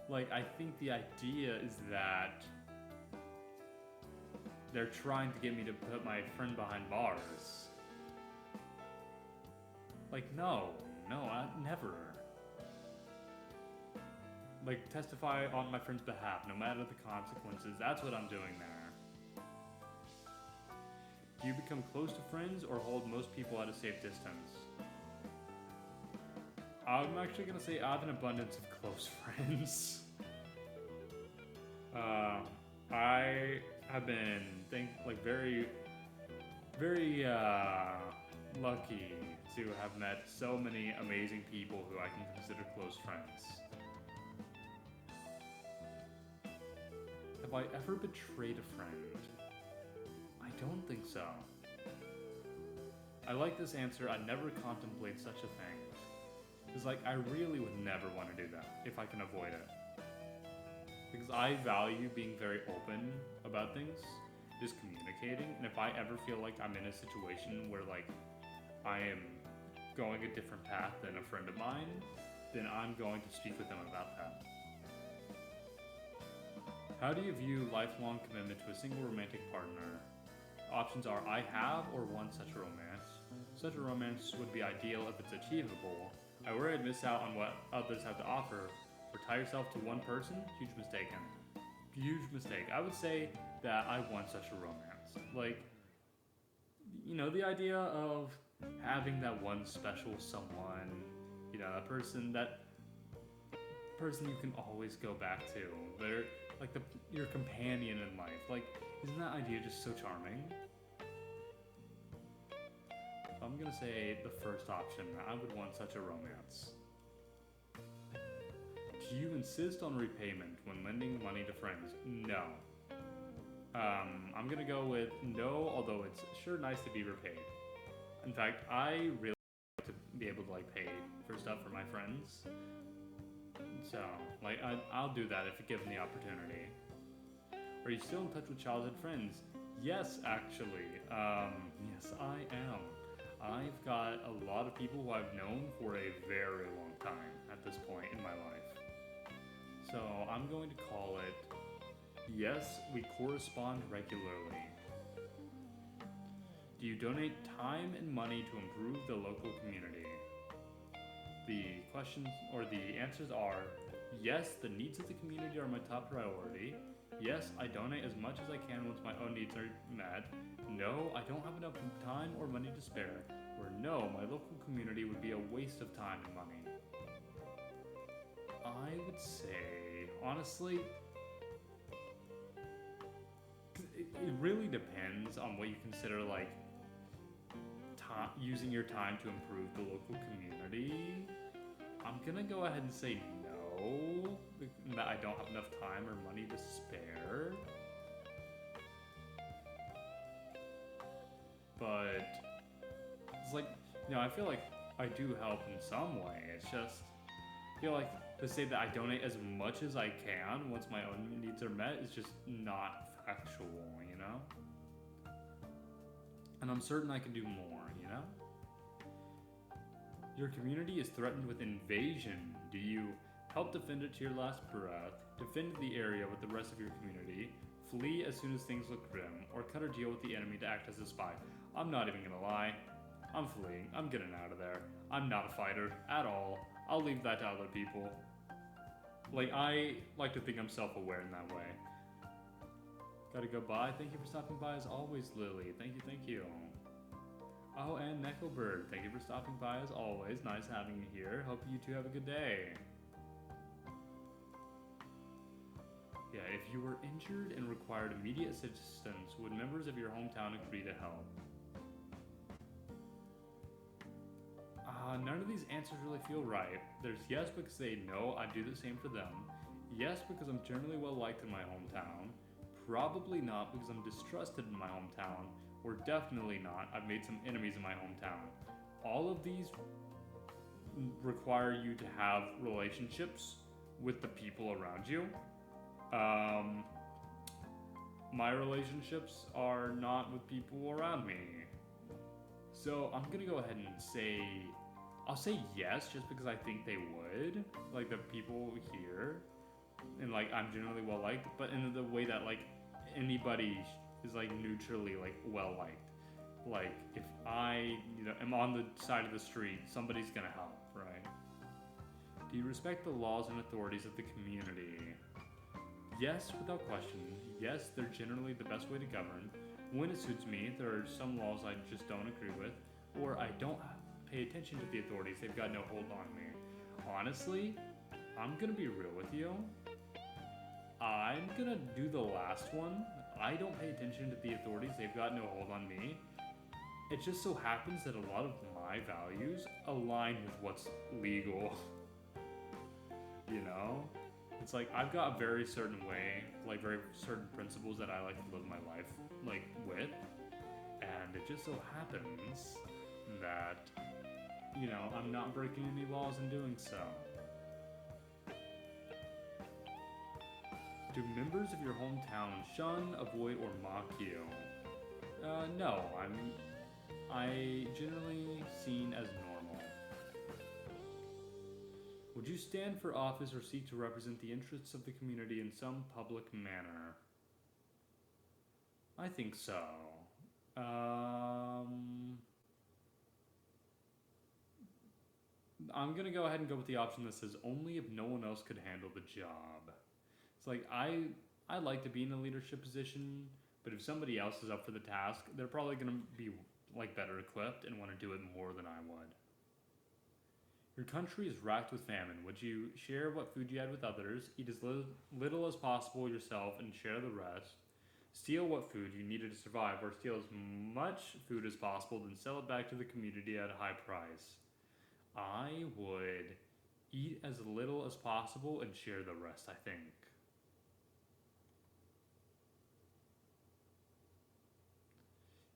S1: Like, I think the idea is that they're trying to get me to put my friend behind bars. Like, no, never. Like, testify on my friend's behalf, no matter the consequences. That's what I'm doing there. Do you become close to friends or hold most people at a safe distance? I'm actually gonna say I have an abundance of close friends. I have been very, very lucky to have met so many amazing people who I can consider close friends. Have I ever betrayed a friend? I don't think so. I like this answer. I never contemplate such a thing. Because, like, I really would never want to do that if I can avoid it. Because I value being very open about things, just communicating, and if I ever feel like I'm in a situation where, like, I am going a different path than a friend of mine, then I'm going to speak with them about that. How do you view lifelong commitment to a single romantic partner? Options are I have or want such a romance. Such a romance would be ideal if it's achievable. I worry I'd miss out on what others have to offer. Or tie yourself to one person? Huge mistake. Huge mistake. I would say that I want such a romance. Like, you know, the idea of having that one special someone, you know, that person you can always go back to. They're like your companion in life. Like, isn't that idea just so charming? So I'm gonna say the first option. I would want such a romance. Do you insist on repayment when lending money to friends? No. I'm gonna go with no, although it's sure nice to be repaid. In fact, I really like to be able to, like, pay for stuff for my friends. So, like, I'll do that if given the opportunity. Are you still in touch with childhood friends? Yes, actually. Yes, I am. I've got a lot of people who I've known for a very long time at this point in my life. So I'm going to call it, yes, we correspond regularly. Do you donate time and money to improve the local community? The questions, or the answers are, yes, the needs of the community are my top priority. Yes, I donate as much as I can once my own needs are met. No, I don't have enough time or money to spare. Or no, my local community would be a waste of time and money. I would say, honestly, it really depends on what you consider, like, using your time to improve the local community. I'm gonna go ahead and say no, that I don't have enough time or money to spare. But it's like, you know, I feel like I do help in some way. It's just, I feel like to say that I donate as much as I can once my own needs are met is just not factual, you know? And I'm certain I can do more, you know? Your community is threatened with invasion. Do you help defend it to your last breath, defend the area with the rest of your community, flee as soon as things look grim, or cut a deal with the enemy to act as a spy? I'm not even gonna lie. I'm fleeing. I'm getting out of there. I'm not a fighter at all. I'll leave that to other people. Like, I like to think I'm self-aware in that way. Gotta go bye. Thank you for stopping by as always, Lily. Thank you. Oh, and Necklebird, thank you for stopping by as always. Nice having you here. Hope you two have a good day. Yeah, if you were injured and required immediate assistance, would members of your hometown agree to help? None of these answers really feel right. There's yes because they know I'd do the same for them. Yes, because I'm generally well liked in my hometown. Probably not because I'm distrusted in my hometown. Or definitely not, I've made some enemies in my hometown. All of these require you to have relationships with the people around you. My relationships are not with people around me. So I'm gonna go ahead and say, I'll say yes just because I think they would, like the people here, and like I'm generally well liked, but in the way that like anybody is like neutrally like well liked. Like if I, am on the side of the street, somebody's gonna help, right? Do you respect the laws and authorities of the community? Yes, without question. Yes, they're generally the best way to govern. When it suits me, there are some laws I just don't agree with, or I don't pay attention to the authorities, they've got no hold on me. Honestly, I'm gonna be real with you. I'm gonna do the last one. I don't pay attention to the authorities, they've got no hold on me. It just so happens that a lot of my values align with what's legal. You know? It's like I've got a very certain way, like very certain principles that I like to live my life like with. And it just so happens that, I'm not breaking any laws in doing so. Do members of your hometown shun, avoid, or mock you? No, I generally seen as normal. Would you stand for office or seek to represent the interests of the community in some public manner? I think so. I'm gonna go ahead and go with the option that says only if no one else could handle the job. It's like I like to be in a leadership position, but if somebody else is up for the task, they're probably gonna be like better equipped and want to do it more than I would. Your country is racked with famine. Would you share what food you had with others, eat as little as possible yourself, and share the rest? Steal what food you needed to survive, or steal as much food as possible, then sell it back to the community at a high price? I would eat as little as possible and share the rest, I think.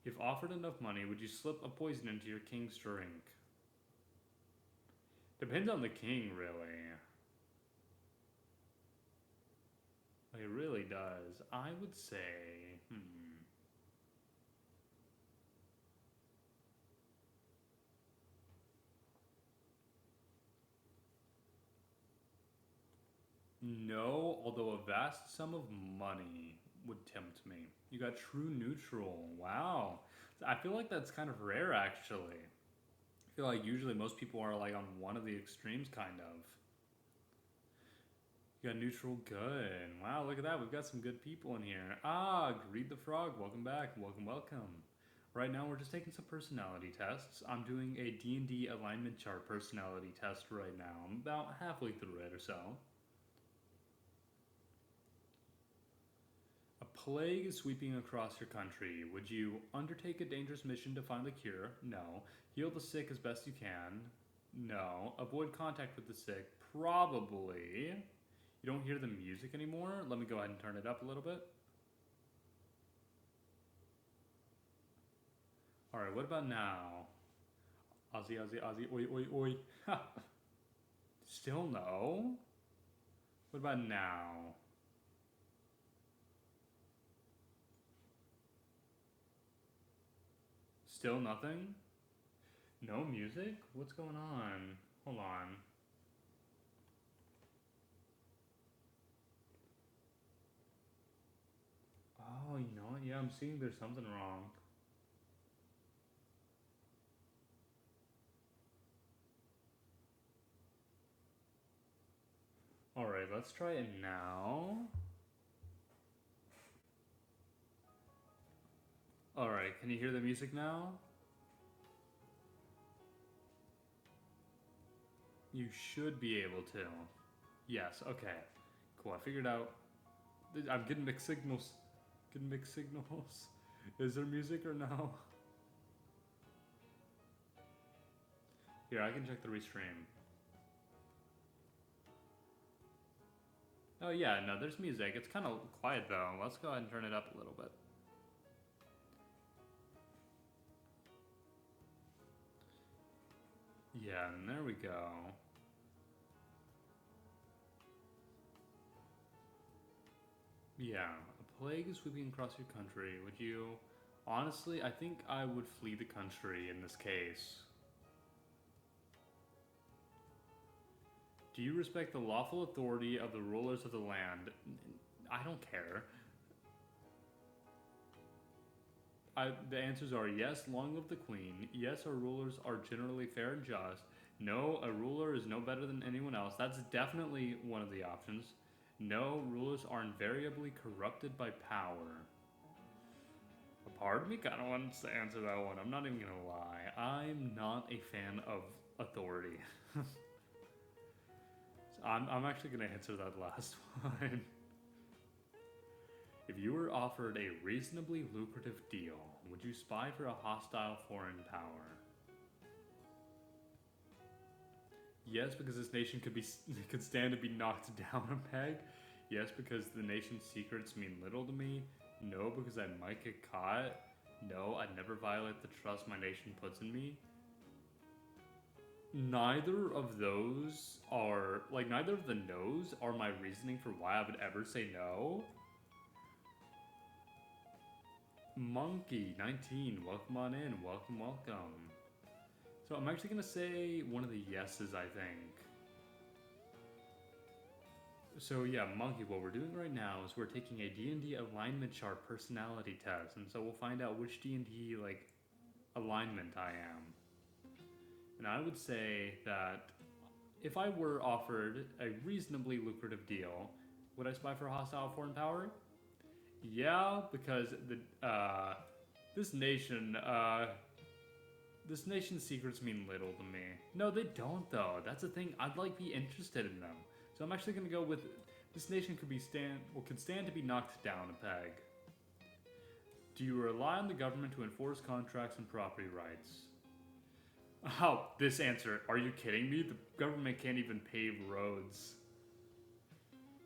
S1: If offered enough money, would you slip a poison into your king's drink? Depends on the king, really. It really does. I would say, No, although a vast sum of money would tempt me. You got true neutral. Wow. I feel like that's kind of rare, actually. I feel like usually most people are like on one of the extremes, kind of. You got neutral good. Wow, look at that. We've got some good people in here. Greed the Frog. Welcome back. Welcome. Right now we're just taking some personality tests. I'm doing a D&D alignment chart personality test right now. I'm about halfway through it or so. A plague is sweeping across your country. Would you undertake a dangerous mission to find the cure? No. Heal the sick as best you can? No. Avoid contact with the sick? Probably. You don't hear the music anymore? Let me go ahead and turn it up a little bit. Alright, what about now? Ozzy, oi. Ha! Still no? What about now? Still nothing? No music? What's going on? Hold on. Oh, you know what? Yeah, I'm seeing there's something wrong. Alright, let's try it now. Alright, can you hear the music now? You should be able to. Yes, okay. Cool, I figured out. I'm getting mixed signals. Is there music or no? Here, I can check the restream. Oh yeah, no, there's music. It's kind of quiet though. Let's go ahead and turn it up a little bit. Yeah, and there we go. Yeah, a plague is sweeping across your country. Would you... Honestly, I think I would flee the country in this case. Do you respect the lawful authority of the rulers of the land? I don't care. The answers are yes, long live the queen. Yes, our rulers are generally fair and just. No, a ruler is no better than anyone else. That's definitely one of the options. No, rulers are invariably corrupted by power. A part of me kind of wants to answer that one. I'm not even gonna lie. I'm not a fan of authority. So I'm actually gonna answer that last one. If you were offered a reasonably lucrative deal, would you spy for a hostile foreign power? Yes, because this nation could stand to be knocked down a peg. Yes, because the nation's secrets mean little to me. No, because I might get caught. No, I'd never violate the trust my nation puts in me. Neither of those are, like, neither of the no's are my reasoning for why I would ever say no. Monkey 19, welcome on in, welcome. So I'm actually gonna say one of the yeses, I think. So yeah, Monkey, what we're doing right now is we're taking a D&D alignment chart personality test, and so we'll find out which D&D, like, alignment I am. And I would say that if I were offered a reasonably lucrative deal, would I spy for a hostile foreign power? Yeah, because this nation's secrets mean little to me. No, they don't though. That's the thing. I'd like be interested in them. So I'm actually gonna go with this nation could stand to be knocked down a peg. Do you rely on the government to enforce contracts and property rights? Oh, this answer. Are you kidding me? The government can't even pave roads.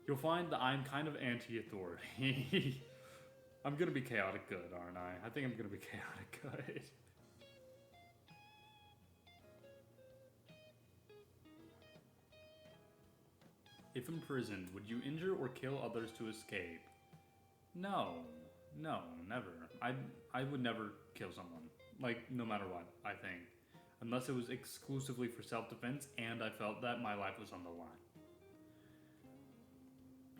S1: You'll find that I'm kind of anti-authority. I'm gonna be chaotic good, aren't I? I think I'm gonna be chaotic good. If imprisoned, would you injure or kill others to escape? No, never. I would never kill someone. Like, no matter what, I think. Unless it was exclusively for self-defense and I felt that my life was on the line.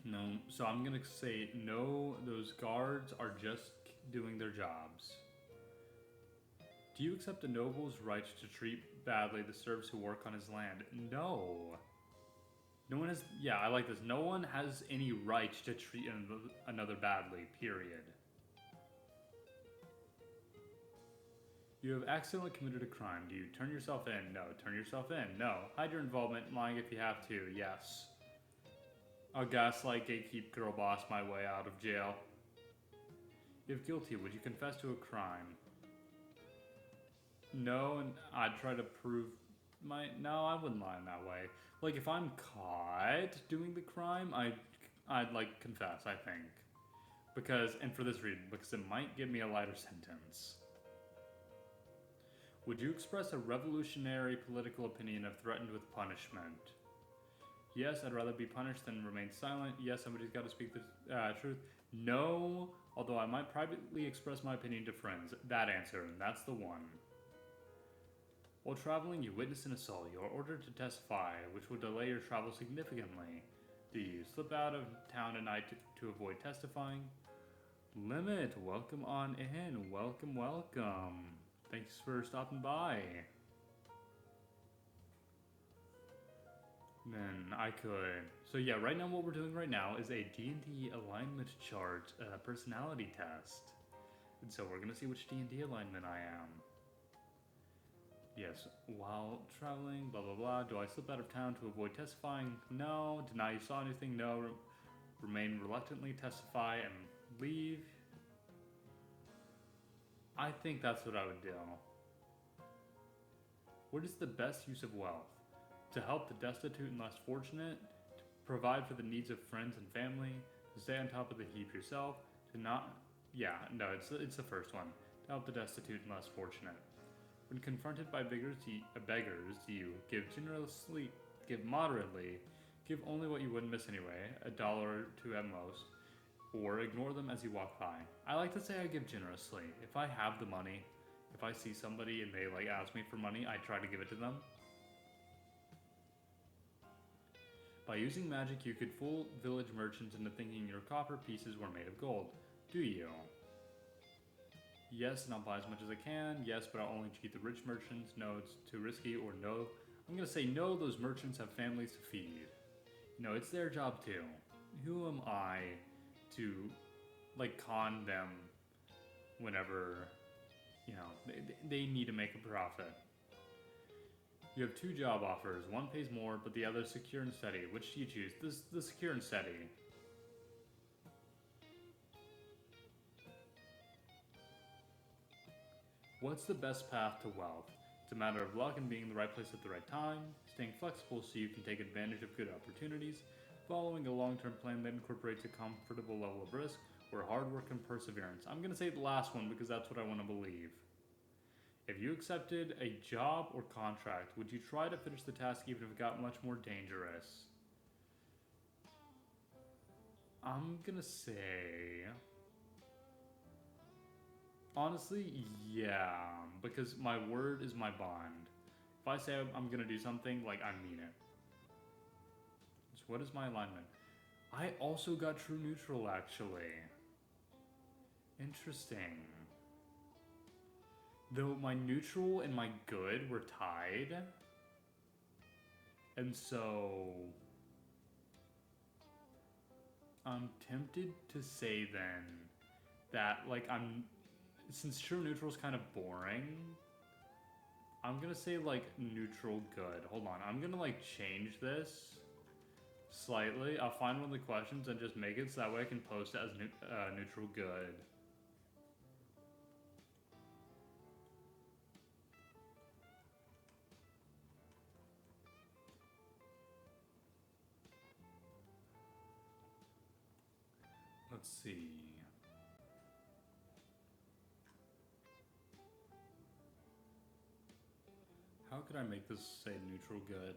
S1: No, so I'm gonna say no, those guards are just doing their jobs. Do you accept a noble's right to treat badly the serfs who work on his land? No. No one has, yeah, I like this. No one has any right to treat another badly, period. You have accidentally committed a crime. Do you turn yourself in? No. Turn yourself in? No. Hide your involvement, lying if you have to. Yes. I'll gaslight, gatekeep, girl boss my way out of jail. If guilty, would you confess to a crime? No, and I'd try to prove no, I wouldn't lie in that way. Like, if I'm caught doing the crime, I'd like, confess, I think. Because, and for this reason, because it might give me a lighter sentence. Would you express a revolutionary political opinion if threatened with punishment? Yes, I'd rather be punished than remain silent. Yes, somebody's got to speak the truth. No, although I might privately express my opinion to friends. That answer, and that's the one. While traveling, you witness an assault. You are ordered to testify, which will delay your travel significantly. Do you slip out of town at night to avoid testifying? Limit, welcome on in. Welcome. Thanks for stopping by. Then I could. So yeah, right now what we're doing right now is a D&D alignment chart personality test. And so we're going to see which D&D alignment I am. Yes, while traveling, blah blah blah. Do I slip out of town to avoid testifying? No. Deny you saw anything? No. Remain reluctantly, testify, and leave. I think that's what I would do. What is the best use of wealth? To help the destitute and less fortunate? To provide for the needs of friends and family, to stay on top of the heap yourself, to not, yeah, no, it's the first one, to help the destitute and less fortunate. When confronted by beggars, you give generously, give moderately, give only what you wouldn't miss anyway, $1 or $2 at most, or ignore them as you walk by. I like to say I give generously. If I have the money, if I see somebody and they like ask me for money, I try to give it to them. By using magic, you could fool village merchants into thinking your copper pieces were made of gold. Do you? Yes, and I'll buy as much as I can. Yes, but I'll only cheat the rich merchants. No, it's too risky. Or no. I'm gonna say no, those merchants have families to feed. No, it's their job too. Who am I to, like, con them whenever, you know, they need to make a profit? You have 2 job offers. One pays more, but the other is secure and steady. Which do you choose? The secure and steady. What's the best path to wealth? It's a matter of luck and being in the right place at the right time, staying flexible so you can take advantage of good opportunities, following a long-term plan that incorporates a comfortable level of risk, or hard work and perseverance. I'm going to say the last one because that's what I want to believe. If you accepted a job or contract, would you try to finish the task even if it got much more dangerous? I'm going to say... honestly, yeah, because my word is my bond. If I say I'm gonna do something, like, I mean it. So what is my alignment? I also got true neutral, actually. Interesting. Though my neutral and my good were tied. And so... I'm tempted to say then that, like, since true neutral is kind of boring, I'm gonna say, like, neutral good. Hold on, I'm gonna, like, change this slightly. I'll find one of the questions and just make it so that way I can post it as neutral good. Let's see. How could I make this say neutral good?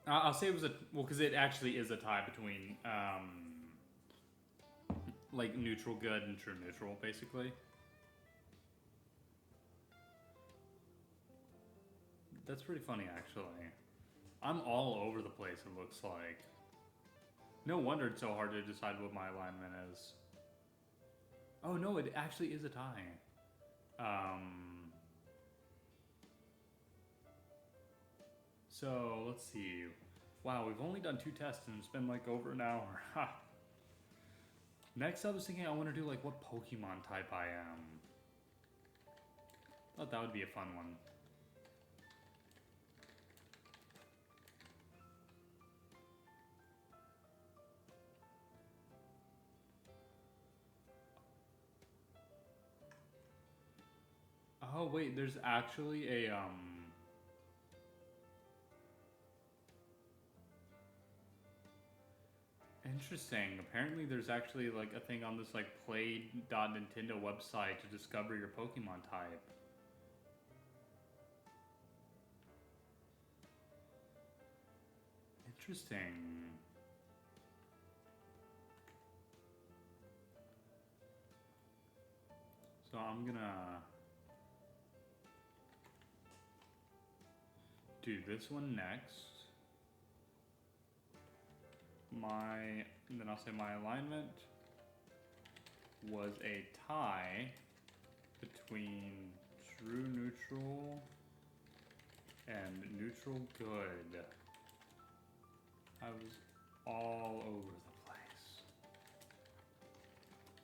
S1: I'll say it was well, because it actually is a tie between, like, neutral good and true neutral, basically. That's pretty funny, actually. I'm all over the place, it looks like. No wonder it's so hard to decide what my alignment is. Oh no, it actually is a tie. So, let's see. Wow, we've only done 2 tests and it's been like over an hour. Ha! Next, I was thinking I want to do, like, what Pokemon type I am. Thought that would be a fun one. Oh, wait, there's actually a, interesting. Apparently there's actually, like, a thing on this, like, play.nintendo website to discover your Pokemon type. Interesting. So I'm gonna do this one next. And then I'll say my alignment was a tie between true neutral and neutral good. I was all over the place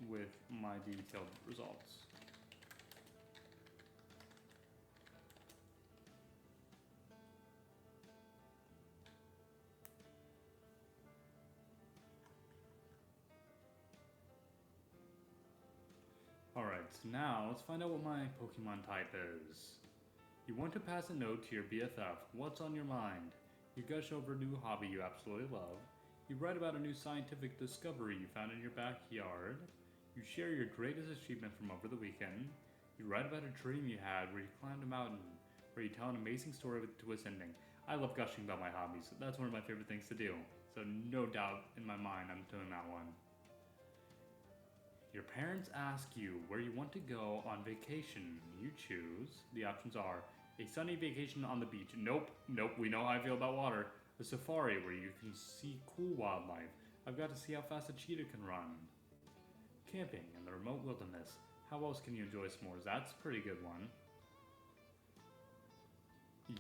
S1: with my detailed results. Alright, so now let's find out what my Pokemon type is. You want to pass a note to your BFF. What's on your mind? You gush over a new hobby you absolutely love. You write about a new scientific discovery you found in your backyard. You share your greatest achievement from over the weekend. You write about a dream you had where you climbed a mountain, where you tell an amazing story with a twist ending. I love gushing about my hobbies. That's one of my favorite things to do. So no doubt in my mind I'm doing that one. Your parents ask you where you want to go on vacation. You choose. The options are a sunny vacation on the beach. Nope, we know how I feel about water. A safari where you can see cool wildlife. I've got to see how fast a cheetah can run. Camping in the remote wilderness. How else can you enjoy s'mores? That's a pretty good one.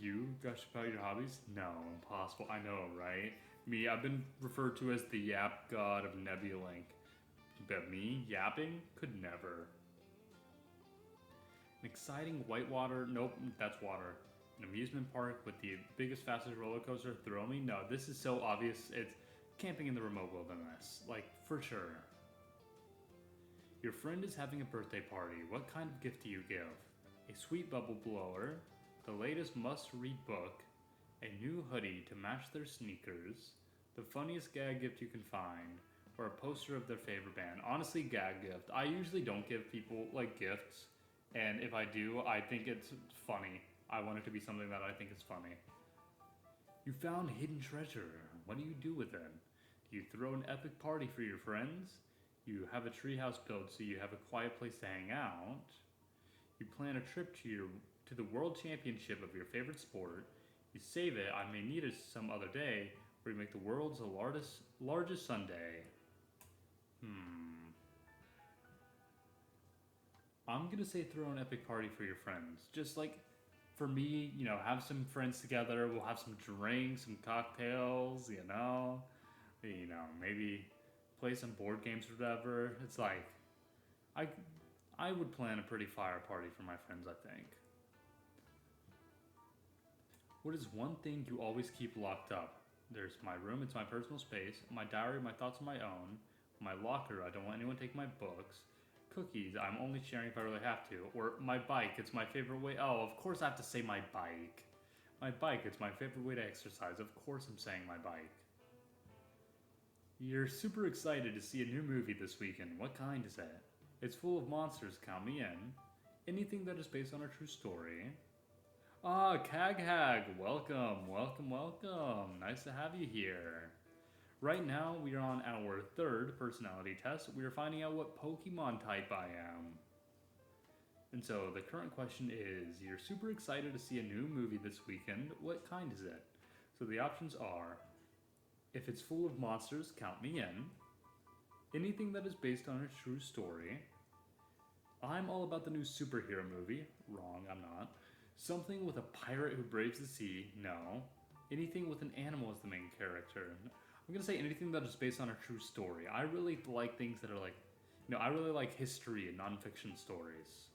S1: You gush about your hobbies? No, impossible. I know, right? Me, I've been referred to as the yap god of Nebulink. But me, yapping? Could never. An exciting whitewater? Nope, that's water. An amusement park with the biggest, fastest roller coaster? Thrill me? No, this is so obvious. It's camping in the remote wilderness. Like, for sure. Your friend is having a birthday party. What kind of gift do you give? A sweet bubble blower, the latest must-read book, a new hoodie to match their sneakers, the funniest gag gift you can find, or a poster of their favorite band. Honestly, gag gift. I usually don't give people like gifts, and if I do, I think it's funny. I want it to be something that I think is funny. You found hidden treasure. What do you do with it? Do you throw an epic party for your friends? You have a treehouse built so you have a quiet place to hang out. You plan a trip to the world championship of your favorite sport. You save it, I may need it some other day, or you make the world's largest sundae. I'm gonna say throw an epic party for your friends. Just like, for me, have some friends together, we'll have some drinks, some cocktails, maybe play some board games or whatever. It's like, I would plan a pretty fire party for my friends, I think. What is one thing you always keep locked up? There's my room, it's my personal space. My diary, my thoughts are my own. My locker, I don't want anyone to take my books. Cookies, I'm only sharing if I really have to. Or my bike, it's my favorite way. Oh, of course I have to say my bike. My bike, it's my favorite way to exercise. Of course I'm saying my bike. You're super excited to see a new movie this weekend. What kind is it? It's full of monsters, count me in. Anything that is based on a true story. Ah, Cag Hag, welcome. Nice to have you here. Right now, we are on our third personality test. We are finding out what Pokemon type I am. And so the current question is, you're super excited to see a new movie this weekend. What kind is it? So the options are, if it's full of monsters, count me in. Anything that is based on a true story. I'm all about the new superhero movie. Wrong, I'm not. Something with a pirate who braves the sea. No. Anything with an animal as the main character. I'm gonna say anything that is based on a true story. I really like things that are like, I really like history and nonfiction stories.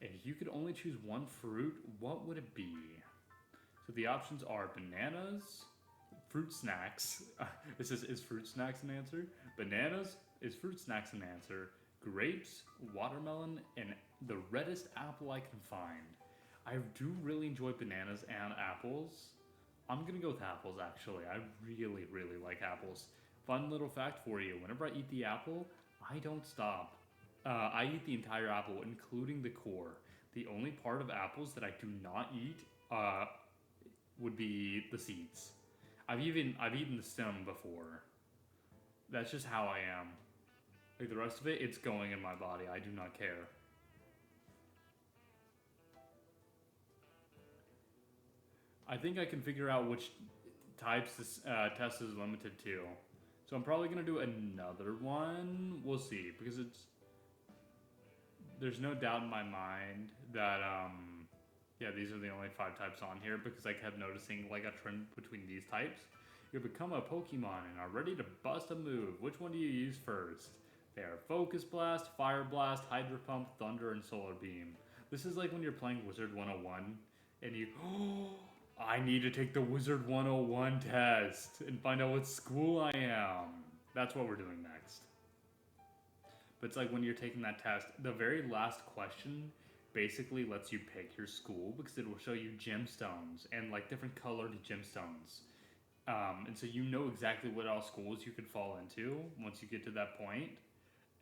S1: If you could only choose one fruit, what would it be? So the options are bananas, fruit snacks. It says, is fruit snacks an answer? Bananas, is fruit snacks an answer? Grapes, watermelon, and the reddest apple I can find. I do really enjoy bananas and apples. I'm gonna go with apples, actually. I really, really like apples. Fun little fact for you, whenever I eat the apple, I don't stop. I eat the entire apple, including the core. The only part of apples that I do not eat would be the seeds. I've eaten the stem before. That's just how I am. Like the rest of it, it's going in my body. I do not care. I think I can figure out which types this test is limited to. So I'm probably going to do another one. We'll see, because there's no doubt in my mind that, these are the only 5 types on here, because I kept noticing like a trend between these types. You become a Pokemon and are ready to bust a move. Which one do you use first? They are Focus Blast, Fire Blast, Hydro Pump, Thunder, and Solar Beam. This is like when you're playing Wizard 101 and you, I need to take the Wizard 101 test and find out what school I am. That's what we're doing next. But it's like when you're taking that test, the very last question basically lets you pick your school because it will show you gemstones and like different colored gemstones. And so you know exactly what all schools you could fall into once you get to that point.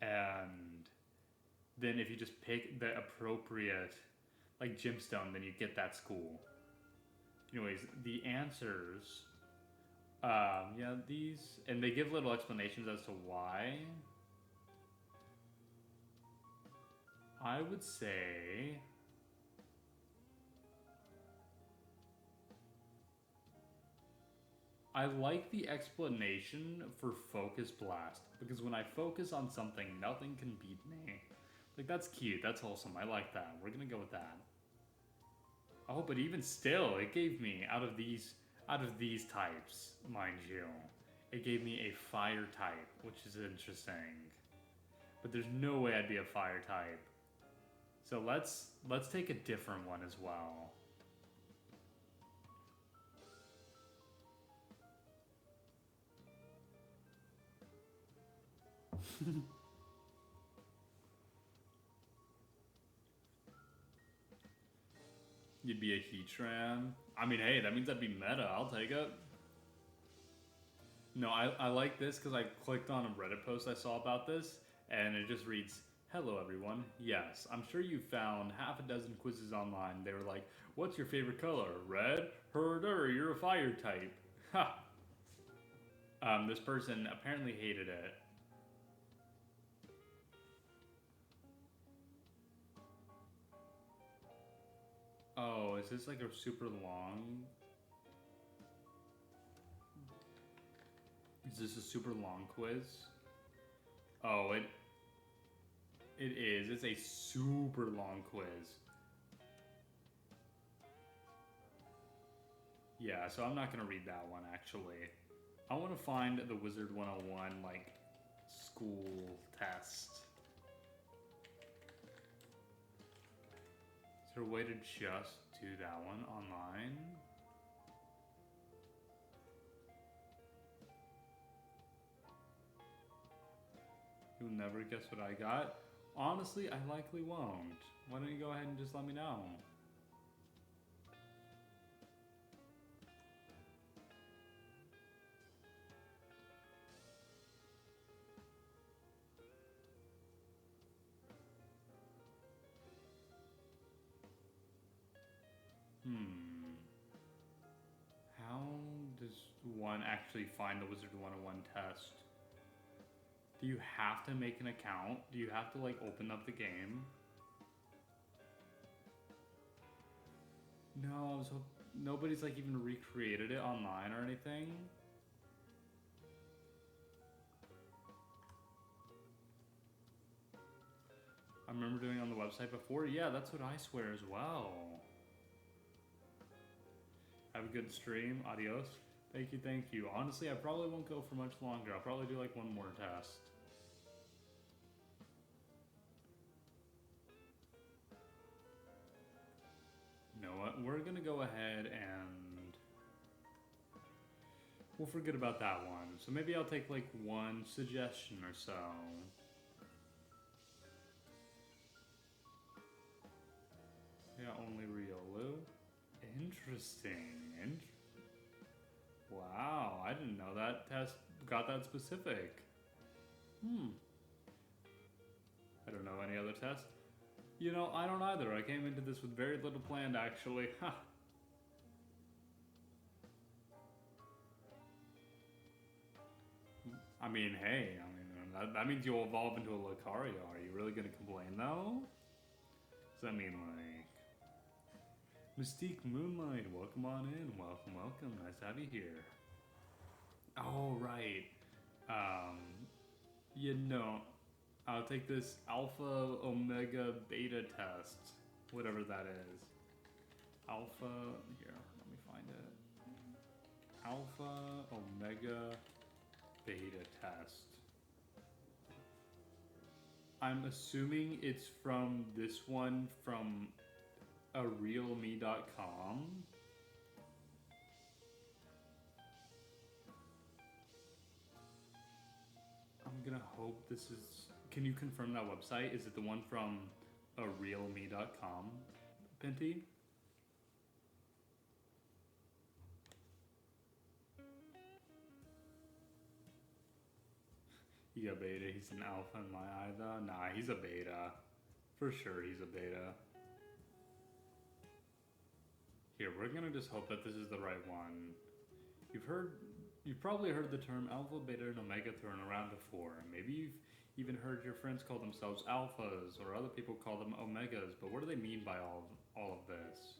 S1: And then if you just pick the appropriate like gemstone, then you get that school. Anyways, the answers, yeah, these, and they give little explanations as to why. I would say I like the explanation for Focus Blast because when I focus on something, nothing can beat me. Like, that's cute, that's wholesome, I like that. We're gonna go with that. Oh, but even still, it gave me, out of these types, mind you, it gave me a fire type, which is interesting. But there's no way I'd be a fire type. So let's take a different one as well. You'd be a Heatran. I mean, hey, that means I'd be meta. I'll take it. No, I like this because I clicked on a Reddit post I saw about this, and it just reads, "Hello everyone. Yes, I'm sure you found half a dozen quizzes online. They were like, what's your favorite color? Red? Herder, you're a fire type." Ha! This person apparently hated it. Oh, is this like a super long? Is this a super long quiz? Oh, it is. It's a super long quiz. Yeah, so I'm not gonna read that one actually. I want to find the Wizard 101 like school test. Is there a way to just do that one online? You'll never guess what I got? Honestly, I likely won't. Why don't you go ahead and just let me know? How does one actually find the Wizard 101 test? Do you have to make an account? Do you have to like open up the game? No, I was nobody's like even recreated it online or anything. I remember doing it on the website before. Yeah, that's what I swear as well. Have a good stream. Adios. Thank you, thank you. Honestly, I probably won't go for much longer. I'll probably do like one more test. You know what? We're gonna go ahead and we'll forget about that one. So maybe I'll take like one suggestion or so. Yeah, only Riolu. Interesting. Wow, I didn't know that test got that specific. I don't know any other tests. You know, I don't either. I came into this with very little planned, actually. Ha! I mean, hey, that means you'll evolve into a Lucario. Are you really gonna complain, though? Does that mean, like... Mystique Moonlight, welcome on in. Welcome, welcome. Nice to have you here. Oh, right. You know, I'll take this Alpha, Omega, Beta test. Whatever that is. Alpha, here, let me find it. Alpha, Omega, Beta test. I'm assuming it's from this one from arealme.com. I'm gonna hope this is... Can you confirm that website? Is it the one from realme.com, Pinty. He a beta, he's an alpha in my eye though. Nah, he's a beta. For sure he's a beta. Here, we're gonna just hope that this is the right one. You've probably heard the term alpha, beta, and omega thrown around before. Maybe you've even heard your friends call themselves alphas, or other people call them omegas, but what do they mean by all of this?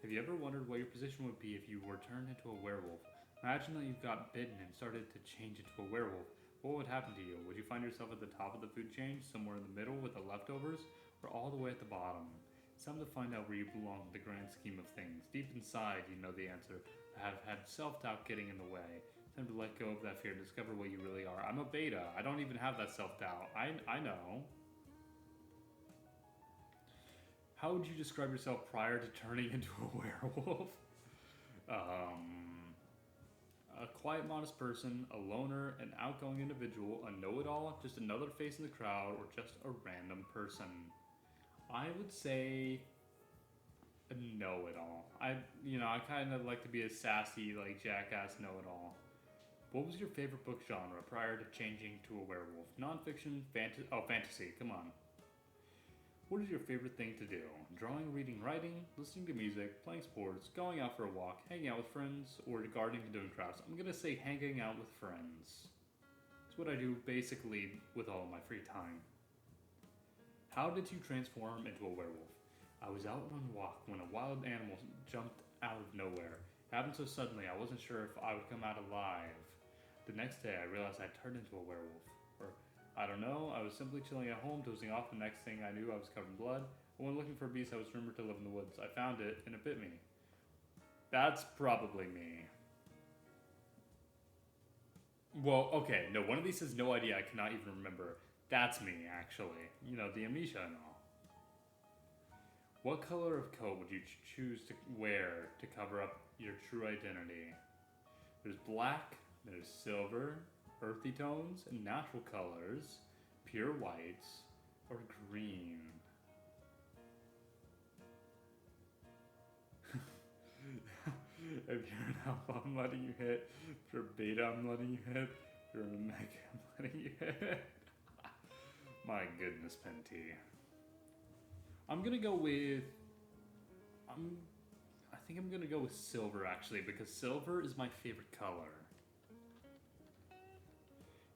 S1: Have you ever wondered what your position would be if you were turned into a werewolf? Imagine that you got bitten and started to change into a werewolf. What would happen to you? Would you find yourself at the top of the food chain, somewhere in the middle with the leftovers, or all the way at the bottom? It's time to find out where you belong in the grand scheme of things. Deep inside, you know the answer. Have had self-doubt getting in the way. Time to let go of that fear and discover what you really are. I'm a beta. I don't even have that self-doubt. I know. How would you describe yourself prior to turning into a werewolf? A quiet, modest person, a loner, an outgoing individual, a know-it-all, just another face in the crowd, or just a random person. I would say a know-it-all. I kind of like to be a sassy, like, jackass know-it-all. What was your favorite book genre prior to changing to a werewolf? Nonfiction, fantasy, come on. What is your favorite thing to do? Drawing, reading, writing, listening to music, playing sports, going out for a walk, hanging out with friends, or gardening and doing crafts? I'm gonna say hanging out with friends. It's what I do basically with all of my free time. How did you transform into a werewolf? I was out on a walk when a wild animal jumped out of nowhere. It happened so suddenly I wasn't sure if I would come out alive. The next day I realized I turned into a werewolf. Or, I don't know, I was simply chilling at home, dozing off. The next thing I knew I was covered in blood. When looking for a beast I was rumored to live in the woods. I found it and it bit me. That's probably me. Well, okay, no, one of these says no idea, I cannot even remember. That's me, actually. You know, the amnesia and all. What color of coat would you choose to wear to cover up your true identity? There's black, there's silver, earthy tones, and natural colors, pure whites, or green. If you're an alpha, I'm letting you hit. If you're a beta, I'm letting you hit. If you're an omega, I'm letting you hit. My goodness, Penty. I'm gonna go with... I think I'm gonna go with silver, actually, because silver is my favorite color.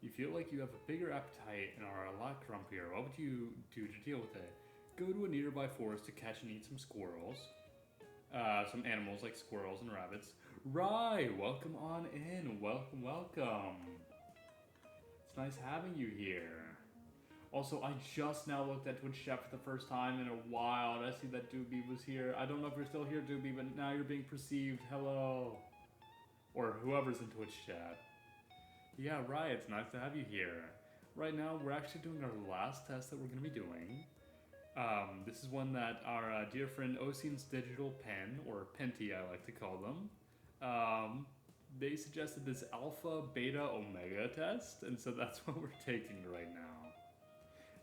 S1: You feel like you have a bigger appetite and are a lot grumpier. What would you do to deal with it? Go to a nearby forest to catch and eat some squirrels. Some animals like squirrels and rabbits. Rye, welcome on in. Welcome, welcome. It's nice having you here. Also, I just now looked at Twitch chat for the first time in a while, and I see that Doobie was here. I don't know if you're still here, Doobie, but now you're being perceived. Hello. Or whoever's in Twitch chat. Yeah, right, it's nice to have you here. Right now, we're actually doing our last test that we're going to be doing. This is one that our dear friend Osian's Digital Pen, or Penty I like to call them, they suggested this alpha, beta, omega test, and so that's what we're taking right now.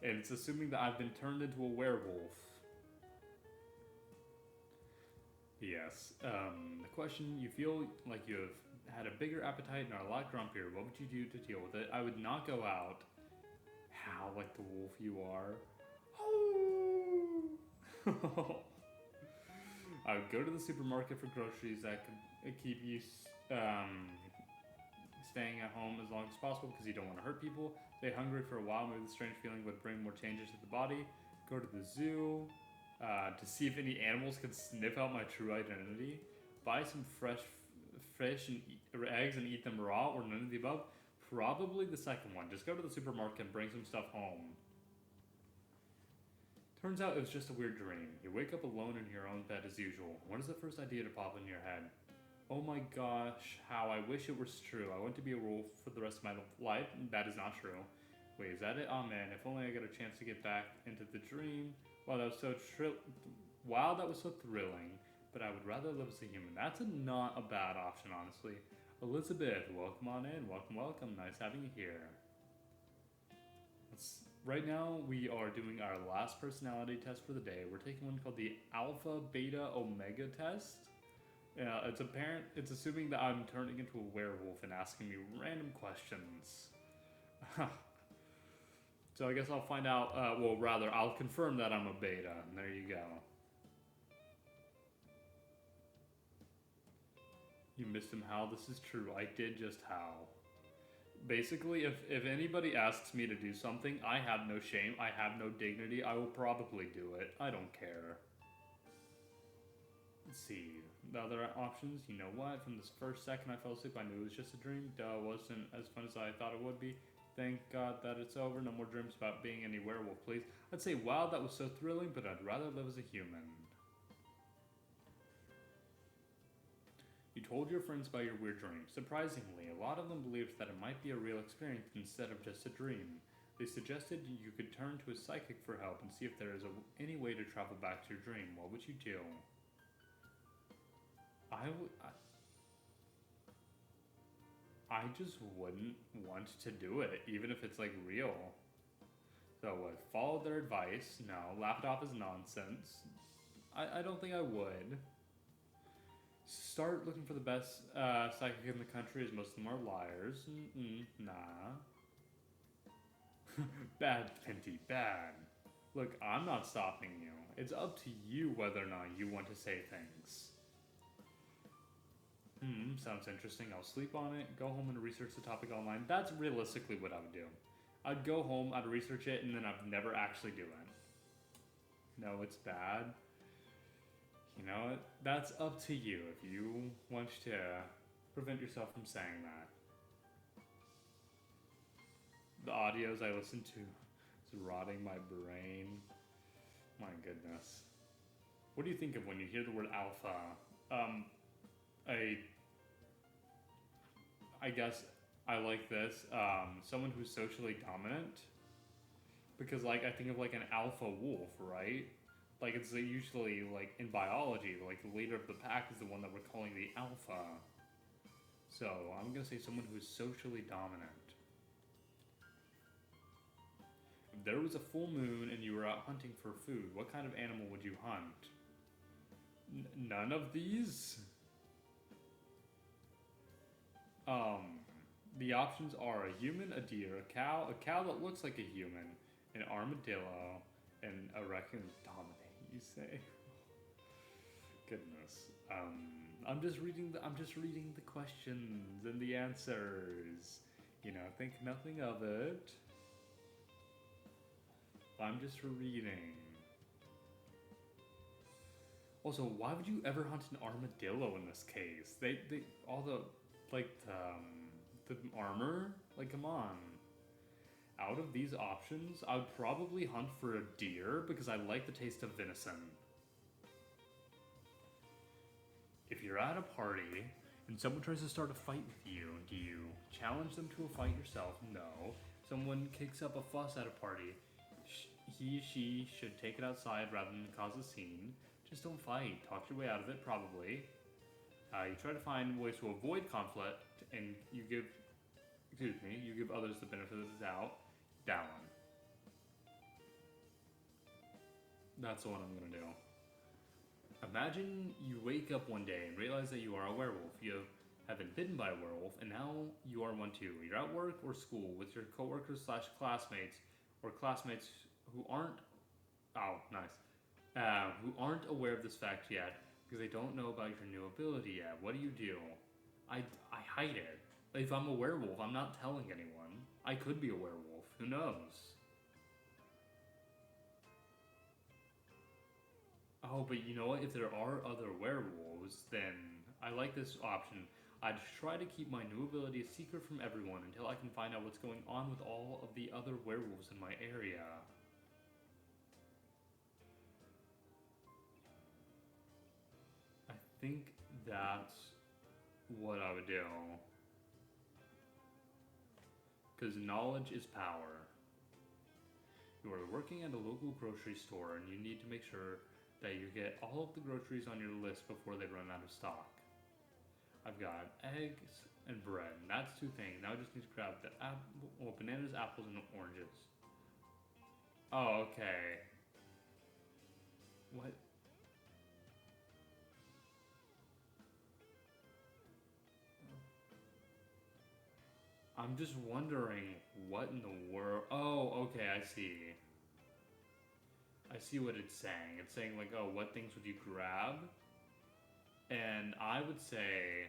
S1: And it's assuming that I've been turned into a werewolf. Yes. The question, you feel like you have had a bigger appetite and are a lot grumpier. What would you do to deal with it? I would not go out. How like the wolf you are. I would go to the supermarket for groceries that could keep you staying at home as long as possible because you don't want to hurt people. Stay hungry for a while, maybe the strange feeling would bring more changes to the body. Go to the zoo to see if any animals could sniff out my true identity. Buy some fresh fish and eggs and eat them raw, or none of the above. Probably the second one. Just go to the supermarket and bring some stuff home. Turns out it was just a weird dream. You wake up alone in your own bed as usual. What is the first idea to pop in your head? Oh my gosh, how I wish it was true. I want to be a wolf for the rest of my life. That is not true. Wait, is that it? Oh man, if only I got a chance to get back into the dream. Wow, that was so thrilling. But I would rather live as a human. That's not a bad option, honestly. Elizabeth, welcome on in. Welcome, welcome. Nice having you here. Right now, we are doing our last personality test for the day. We're taking one called the Alpha Beta Omega test. It's apparent. It's assuming that I'm turning into a werewolf and asking me random questions. So I guess I'll find out. Well, rather, I'll confirm that I'm a beta. And there you go. You missed him, Hal. This is true. I did just Hal. Basically, if anybody asks me to do something, I have no shame, I have no dignity, I will probably do it. I don't care. Let's see. The other options, you know what? From this first second I fell asleep, I knew it was just a dream. Duh, it wasn't as fun as I thought it would be. Thank God that it's over. No more dreams about being any werewolf, please. I'd say, wow, that was so thrilling, but I'd rather live as a human. You told your friends about your weird dream. Surprisingly, a lot of them believed that it might be a real experience instead of just a dream. They suggested you could turn to a psychic for help and see if there is any way to travel back to your dream. What would you do? I just wouldn't want to do it, even if it's like real. So what? Follow their advice? No. Laugh it off as nonsense? I don't think I would. Start looking for the best psychic in the country, as most of them are liars. Nah. Bad, Pinty, bad. Look, I'm not stopping you. It's up to you whether or not you want to say things. Sounds interesting. I'll sleep on it, go home and research the topic online. That's realistically what I would do. I'd go home, I'd research it, and then I'd never actually do it. No, it's bad. You know what? That's up to you if you want to prevent yourself from saying that. The audios I listen to is rotting my brain. My goodness. What do you think of when you hear the word alpha? I guess I like this. Someone who's socially dominant. Because like I think of like an alpha wolf, right? Like it's usually like in biology, like the leader of the pack is the one that we're calling the alpha. So I'm gonna say someone who's socially dominant. If there was a full moon and you were out hunting for food, what kind of animal would you hunt? None of these? The options are a human, a deer, a cow that looks like a human, an armadillo, and a raccoon. Dominate, you say? Goodness. I'm just reading the questions and the answers. You know, think nothing of it. I'm just reading. Also, why would you ever hunt an armadillo in this case? They all the armor? Like, come on. Out of these options, I would probably hunt for a deer because I like the taste of venison. If you're at a party and someone tries to start a fight with you, do you challenge them to a fight yourself? No. Someone kicks up a fuss at a party, she should take it outside rather than cause a scene. Just don't fight. Talk your way out of it, probably. You try to find ways to avoid conflict, and you give others the benefit of the doubt. Down. That's the one I'm gonna do. Imagine you wake up one day and realize that you are a werewolf. You have been bitten by a werewolf, and now you are one too. You're at work or school with your coworkers / classmates, or classmates who aren't, who aren't aware of this fact yet because they don't know about your new ability yet. What do? I hide it. If I'm a werewolf, I'm not telling anyone. I could be a werewolf. Who knows? Oh, but you know what? If there are other werewolves, then I like this option. I'd try to keep my new ability a secret from everyone until I can find out what's going on with all of the other werewolves in my area. I think that's what I would do. Because knowledge is power. You are working at a local grocery store and you need to make sure that you get all of the groceries on your list before they run out of stock. I've got eggs and bread, and that's 2 things. Now I just need to grab the bananas, apples, and oranges. Oh, okay. What? I'm just wondering what in the world. Oh, okay, I see. I see what it's saying. It's saying, like, oh, what things would you grab? And I would say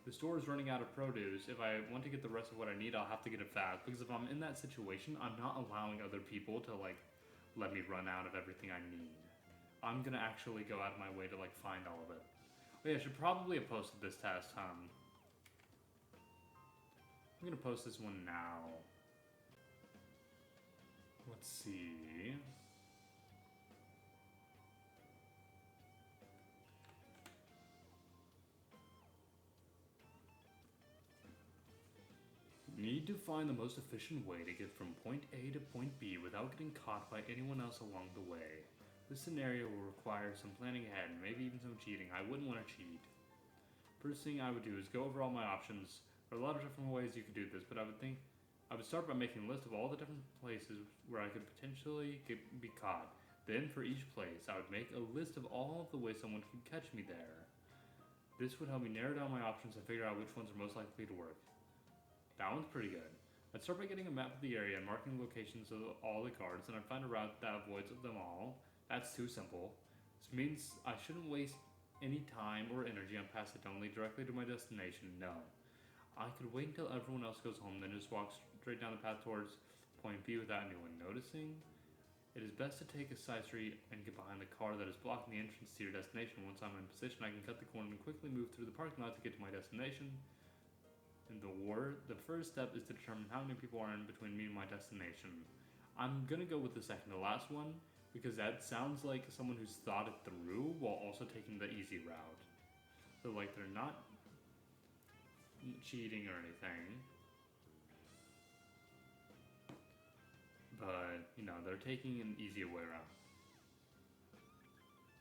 S1: the store is running out of produce. If I want to get the rest of what I need, I'll have to get it fast. Because if I'm in that situation, I'm not allowing other people to, like, let me run out of everything I need. I'm gonna actually go out of my way to, like, find all of it. Oh, yeah, I should probably have posted this test, I'm gonna post this one now. Let's see. Need to find the most efficient way to get from point A to point B without getting caught by anyone else along the way. This scenario will require some planning ahead and maybe even some cheating. I wouldn't want to cheat. First thing I would do is go over all my options. There are a lot of different ways you could do this, but I would start by making a list of all the different places where I could potentially be caught. Then for each place, I would make a list of all of the ways someone could catch me there. This would help me narrow down my options and figure out which ones are most likely to work. That one's pretty good. I'd start by getting a map of the area and marking locations of all the guards, and I'd find a route that avoids them all. That's too simple. This means I shouldn't waste any time or energy on paths that don't lead directly to my destination. No. I could wait until everyone else goes home, then just walk straight down the path towards point B without anyone noticing. It is best to take a side street and get behind the car that is blocking the entrance to your destination. Once I'm in position, I can cut the corner and quickly move through the parking lot to get to my destination. In the first step is to determine how many people are in between me and my destination. I'm gonna go with the second to last one because that sounds like someone who's thought it through while also taking the easy route. So like they're not cheating or anything, but you know, they're taking an easier way around.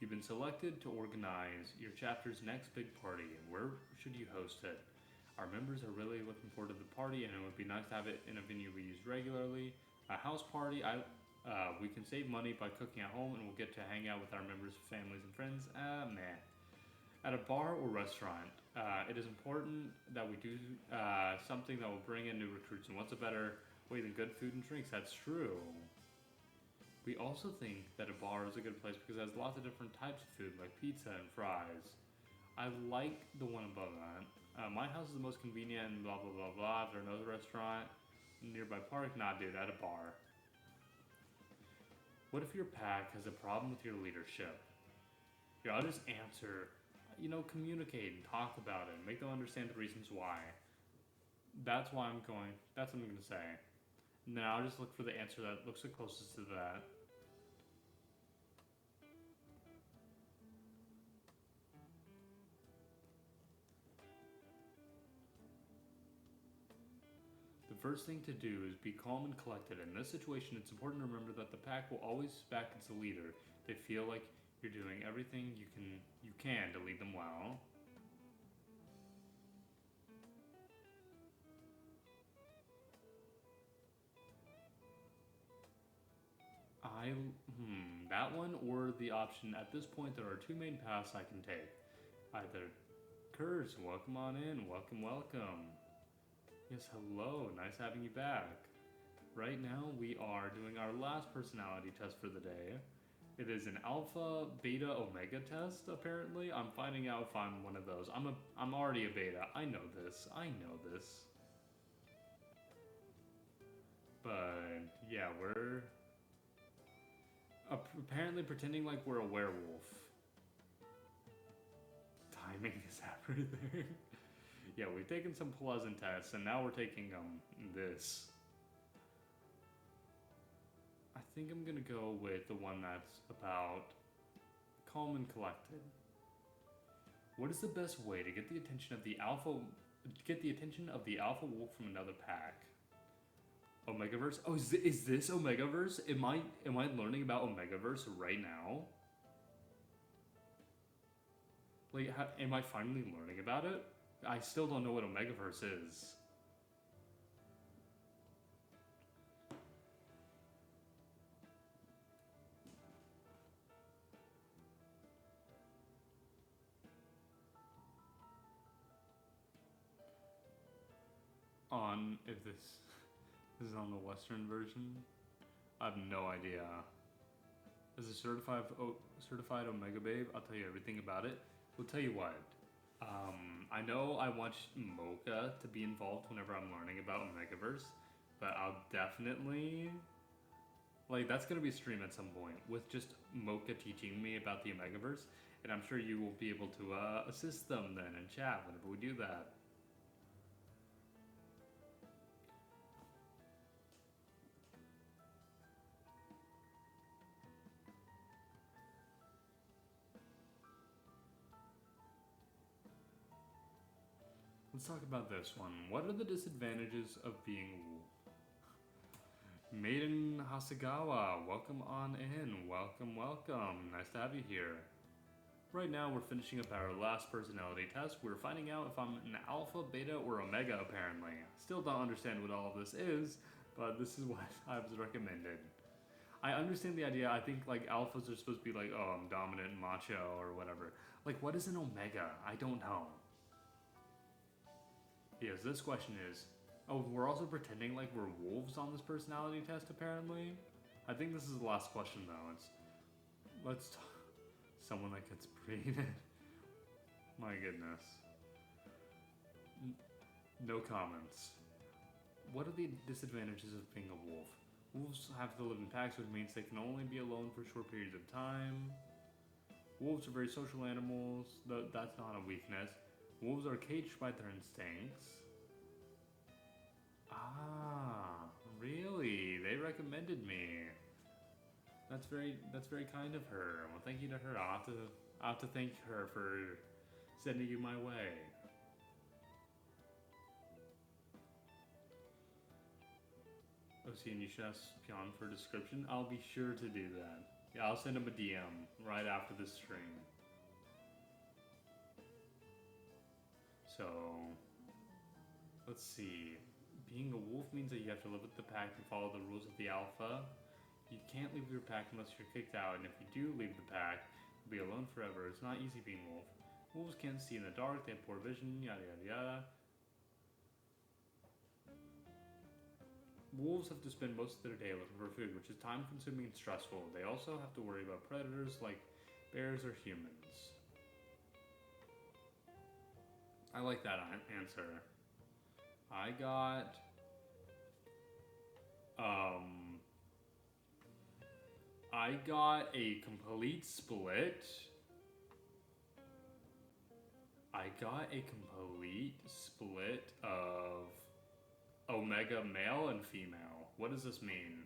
S1: You've been selected to organize your chapter's next big party. Where should you host it? Our members are really looking forward to the party, and it would be nice to have it in a venue we use regularly. A house party, we can save money by cooking at home, and we'll get to hang out with our members' families and friends. Meh. At a bar or restaurant, it is important that we do something that will bring in new recruits, and what's a better way than good food and drinks? That's true. We also think that a bar is a good place because it has lots of different types of food, like pizza and fries. I like the one above that. My house is the most convenient and blah blah blah blah. If there's no restaurant nearby park, nah dude, at a bar. What if your pack has a problem with your leadership? Here, I'll just answer, communicate and talk about it and make them understand the reasons why. That's what I'm gonna say. And then I'll just look for the answer that looks the closest to that. The first thing to do is be calm and collected. In this situation, it's important to remember that the pack will always back its leader. They feel like you're doing everything you can to lead them well. That one or the option, at this point there are two main paths I can take. Either Kurz, welcome on in, welcome. Yes, hello, nice having you back. Right now we are doing our last personality test for the day. It is an alpha, beta, omega test, apparently. I'm finding out if I'm one of those. I'm already a beta, I know this. But yeah, we're apparently pretending like we're a werewolf. Timing is that right there? Yeah, we've taken some pleasant tests, and now we're taking this. I think I'm gonna go with the one that's about calm and collected. What is the best way to get the attention of the alpha wolf from another pack? Omegaverse? Oh, is this Omegaverse? Am I learning about Omegaverse right now? Like, am I finally learning about it? I still don't know what Omegaverse is. on if this is on the Western version. I have no idea. As a certified Omega Babe, I'll tell you everything about it. We'll tell you what. I know I want Mocha to be involved whenever I'm learning about Omegaverse, but I'll definitely, like, that's gonna be a stream at some point with just Mocha teaching me about the Omegaverse, and I'm sure you will be able to assist them then in chat whenever we do that. Let's talk about this one. What are the disadvantages of being a wolf? Maiden Hasegawa, welcome on in. Welcome, welcome. Nice to have you here. Right now we're finishing up our last personality test. We're finding out if I'm an alpha, beta, or omega apparently. Still don't understand what all of this is, but this is what I was recommended. I understand the idea. I think like alphas are supposed to be like, oh, I'm dominant and macho or whatever. Like, what is an omega? I don't know. Yes, this question is, oh, we're also pretending like we're wolves on this personality test, apparently. I think this is the last question, though. Let's talk. Someone that gets breeded. My goodness. No comments. What are the disadvantages of being a wolf? Wolves have to live in packs, which means they can only be alone for short periods of time. Wolves are very social animals. That's not a weakness. Wolves are caged by their instincts. Ah, really? They recommended me. That's very kind of her. Well, thank you to her. I'll have to thank her for sending you my way. Osian, you should ask Pion for a description. I'll be sure to do that. Yeah, I'll send him a DM right after this stream. So, let's see. Being a wolf means that you have to live with the pack and follow the rules of the alpha. You can't leave your pack unless you're kicked out, and if you do leave the pack, you'll be alone forever. It's not easy being a wolf. Wolves can't see in the dark, they have poor vision, yada yada yada. Wolves have to spend most of their day looking for food, which is time consuming and stressful. They also have to worry about predators like bears or humans. I like that answer. I got a complete split. I got a complete split of omega male and female. What does this mean?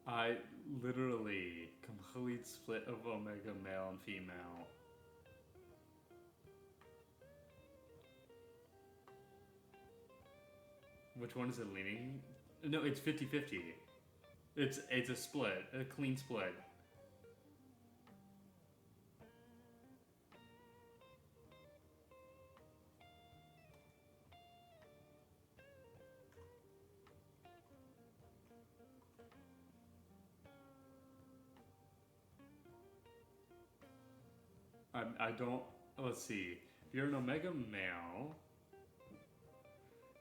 S1: I literally complete split of omega male and female. Which one is it leaning? No, it's 50-50. It's a split, a clean split. I don't, let's see. If you're an omega male,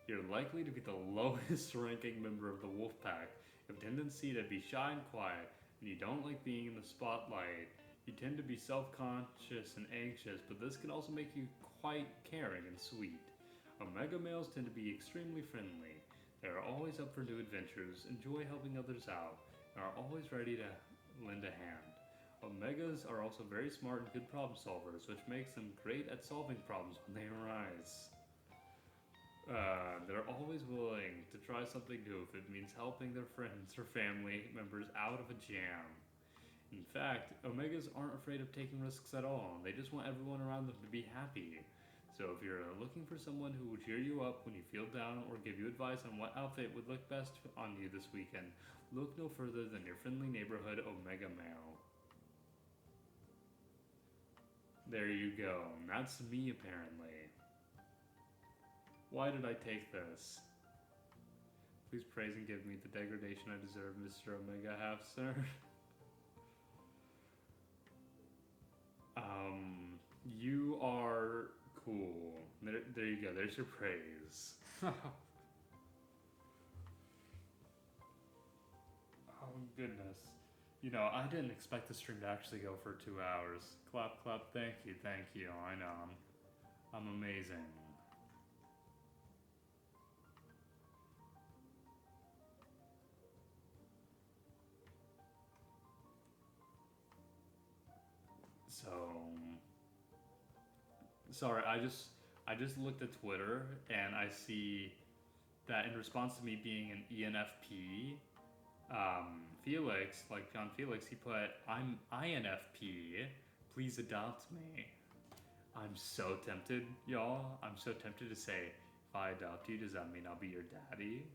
S1: you're likely to be the lowest ranking member of the wolf pack. You have a tendency to be shy and quiet, and you don't like being in the spotlight. You tend to be self-conscious and anxious, but this can also make you quite caring and sweet. Omega males tend to be extremely friendly. They are always up for new adventures, enjoy helping others out, and are always ready to lend a hand. Omegas are also very smart and good problem solvers, which makes them great at solving problems when they arise. They're always willing to try something new if it means helping their friends or family members out of a jam. In fact, Omegas aren't afraid of taking risks at all. They just want everyone around them to be happy. So if you're looking for someone who will cheer you up when you feel down or give you advice on what outfit would look best on you this weekend, look no further than your friendly neighborhood Omega male. There you go. That's me, apparently. Why did I take this? Please praise and give me the degradation I deserve, Mr. Omega Half, sir. You are cool. There you go. There's your praise. Oh goodness. You know, I didn't expect the stream to actually go for 2 hours. Clap, clap. Thank you, thank you. I know. I'm amazing. So, sorry. I just looked at Twitter and I see that in response to me being an ENFP, Felix, like John Felix, he put, "I'm INFP. Please adopt me." I'm so tempted, y'all. I'm so tempted to say, if I adopt you, does that mean I'll be your daddy?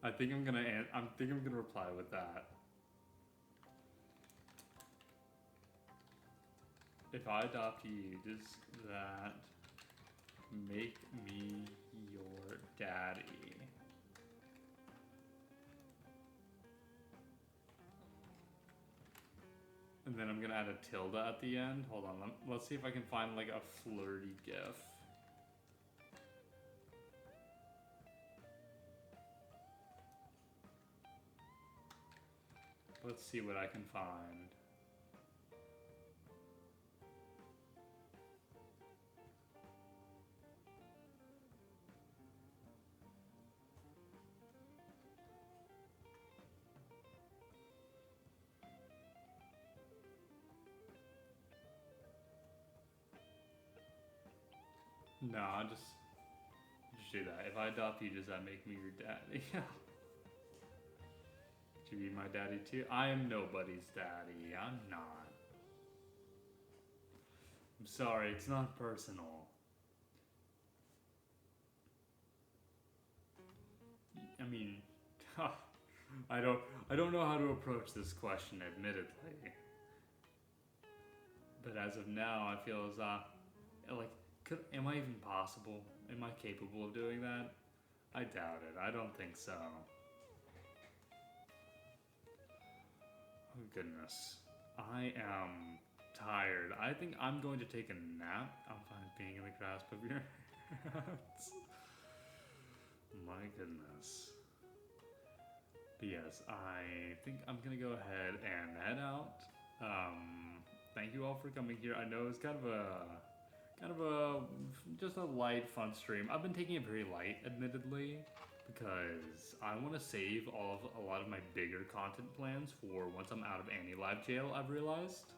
S1: I think I'm gonna reply with that. If I adopt you, does that make me your daddy? And then I'm gonna add a tilde at the end. Hold on, let's see if I can find like a flirty gif. Let's see what I can find. No, I'll just do that. If I adopt you, does that make me your daddy? Should you be my daddy too? I am nobody's daddy. I'm not. I'm sorry, it's not personal. I mean, I don't know how to approach this question, admittedly. But as of now, I feel as like, am I even possible? Am I capable of doing that? I doubt it. I don't think so. Oh goodness. I am tired. I think I'm going to take a nap. I'm fine being in the grasp of your hands. My goodness. But yes, I think I'm gonna go ahead and head out. Thank you all for coming here. I know it's kind of a just a light, fun stream. I've been taking it very light, admittedly, because I want to save a lot of my bigger content plans for once I'm out of AniLive jail. I've realized,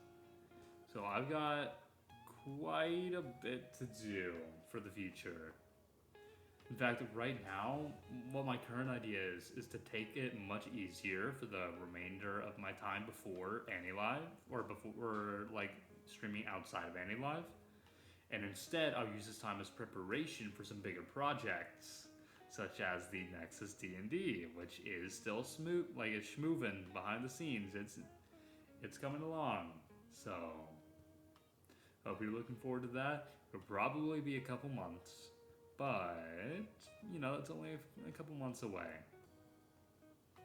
S1: so I've got quite a bit to do for the future. In fact, right now, what my current idea is to take it much easier for the remainder of my time before AniLive, or before like streaming outside of AniLive. And instead, I'll use this time as preparation for some bigger projects, such as the Nexas D&D, which is still smooth, like it's schmoovin' behind the scenes. It's coming along. So, hope you're looking forward to that. It'll probably be a couple months, but you know, it's only a couple months away.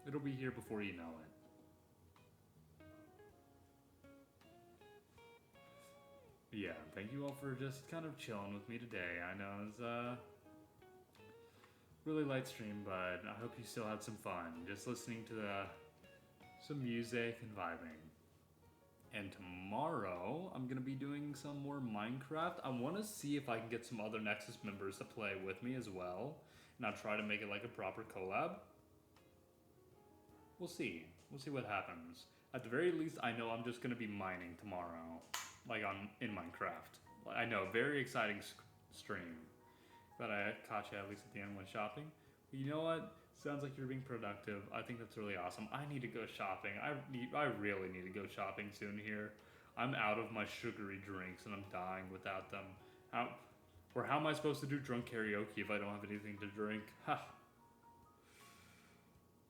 S1: It'll be here before you know it. Yeah, thank you all for just kind of chilling with me today. I know it's a really light stream, but I hope you still had some fun just listening to some music and vibing. And tomorrow, I'm going to be doing some more Minecraft. I want to see if I can get some other Nexus members to play with me as well. And I'll try to make it like a proper collab. We'll see. We'll see what happens. At the very least, I know I'm just going to be mining tomorrow. Like in Minecraft. I know, very exciting stream. Glad I caught you at least at the end when shopping. But you know what? Sounds like you're being productive. I think that's really awesome. I need to go shopping. I really need to go shopping soon here. I'm out of my sugary drinks and I'm dying without them. How am I supposed to do drunk karaoke if I don't have anything to drink? Ha!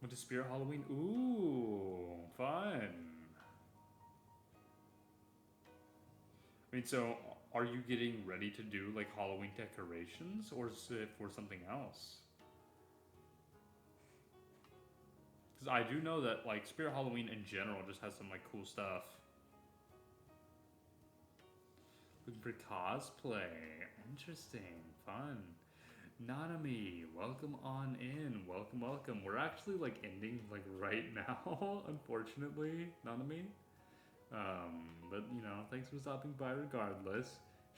S1: Went to Spirit Halloween? Ooh, fun. I mean, so are you getting ready to do like Halloween decorations, or is it for something else? Because I do know that like Spirit Halloween in general just has some like cool stuff. Looking for cosplay. Interesting. Fun. Nanami, welcome on in. Welcome, welcome. We're actually like ending like right now, unfortunately, Nanami. But you know, thanks for stopping by regardless.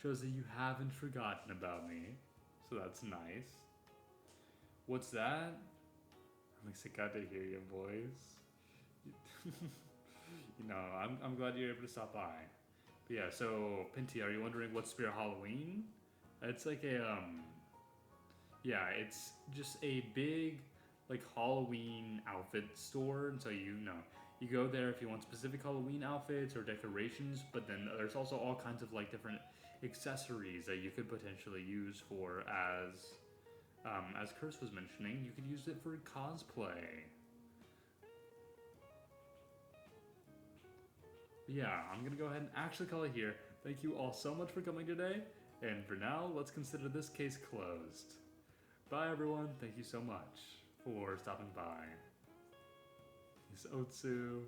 S1: Shows that you haven't forgotten about me. So that's nice. What's that? At least I got to hear your voice. You know, I'm glad you're able to stop by. But yeah, so Pinty, are you wondering what's Spirit Halloween? It's like a yeah, it's just a big like Halloween outfit store, and so you go there if you want specific Halloween outfits or decorations, but then there's also all kinds of like different accessories that you could potentially use for as Curse was mentioning, you could use it for cosplay. Yeah, I'm gonna go ahead and actually call it here. Thank you all so much for coming today, and for now, let's consider this case closed. Bye everyone, thank you so much for stopping by. It's Otsu.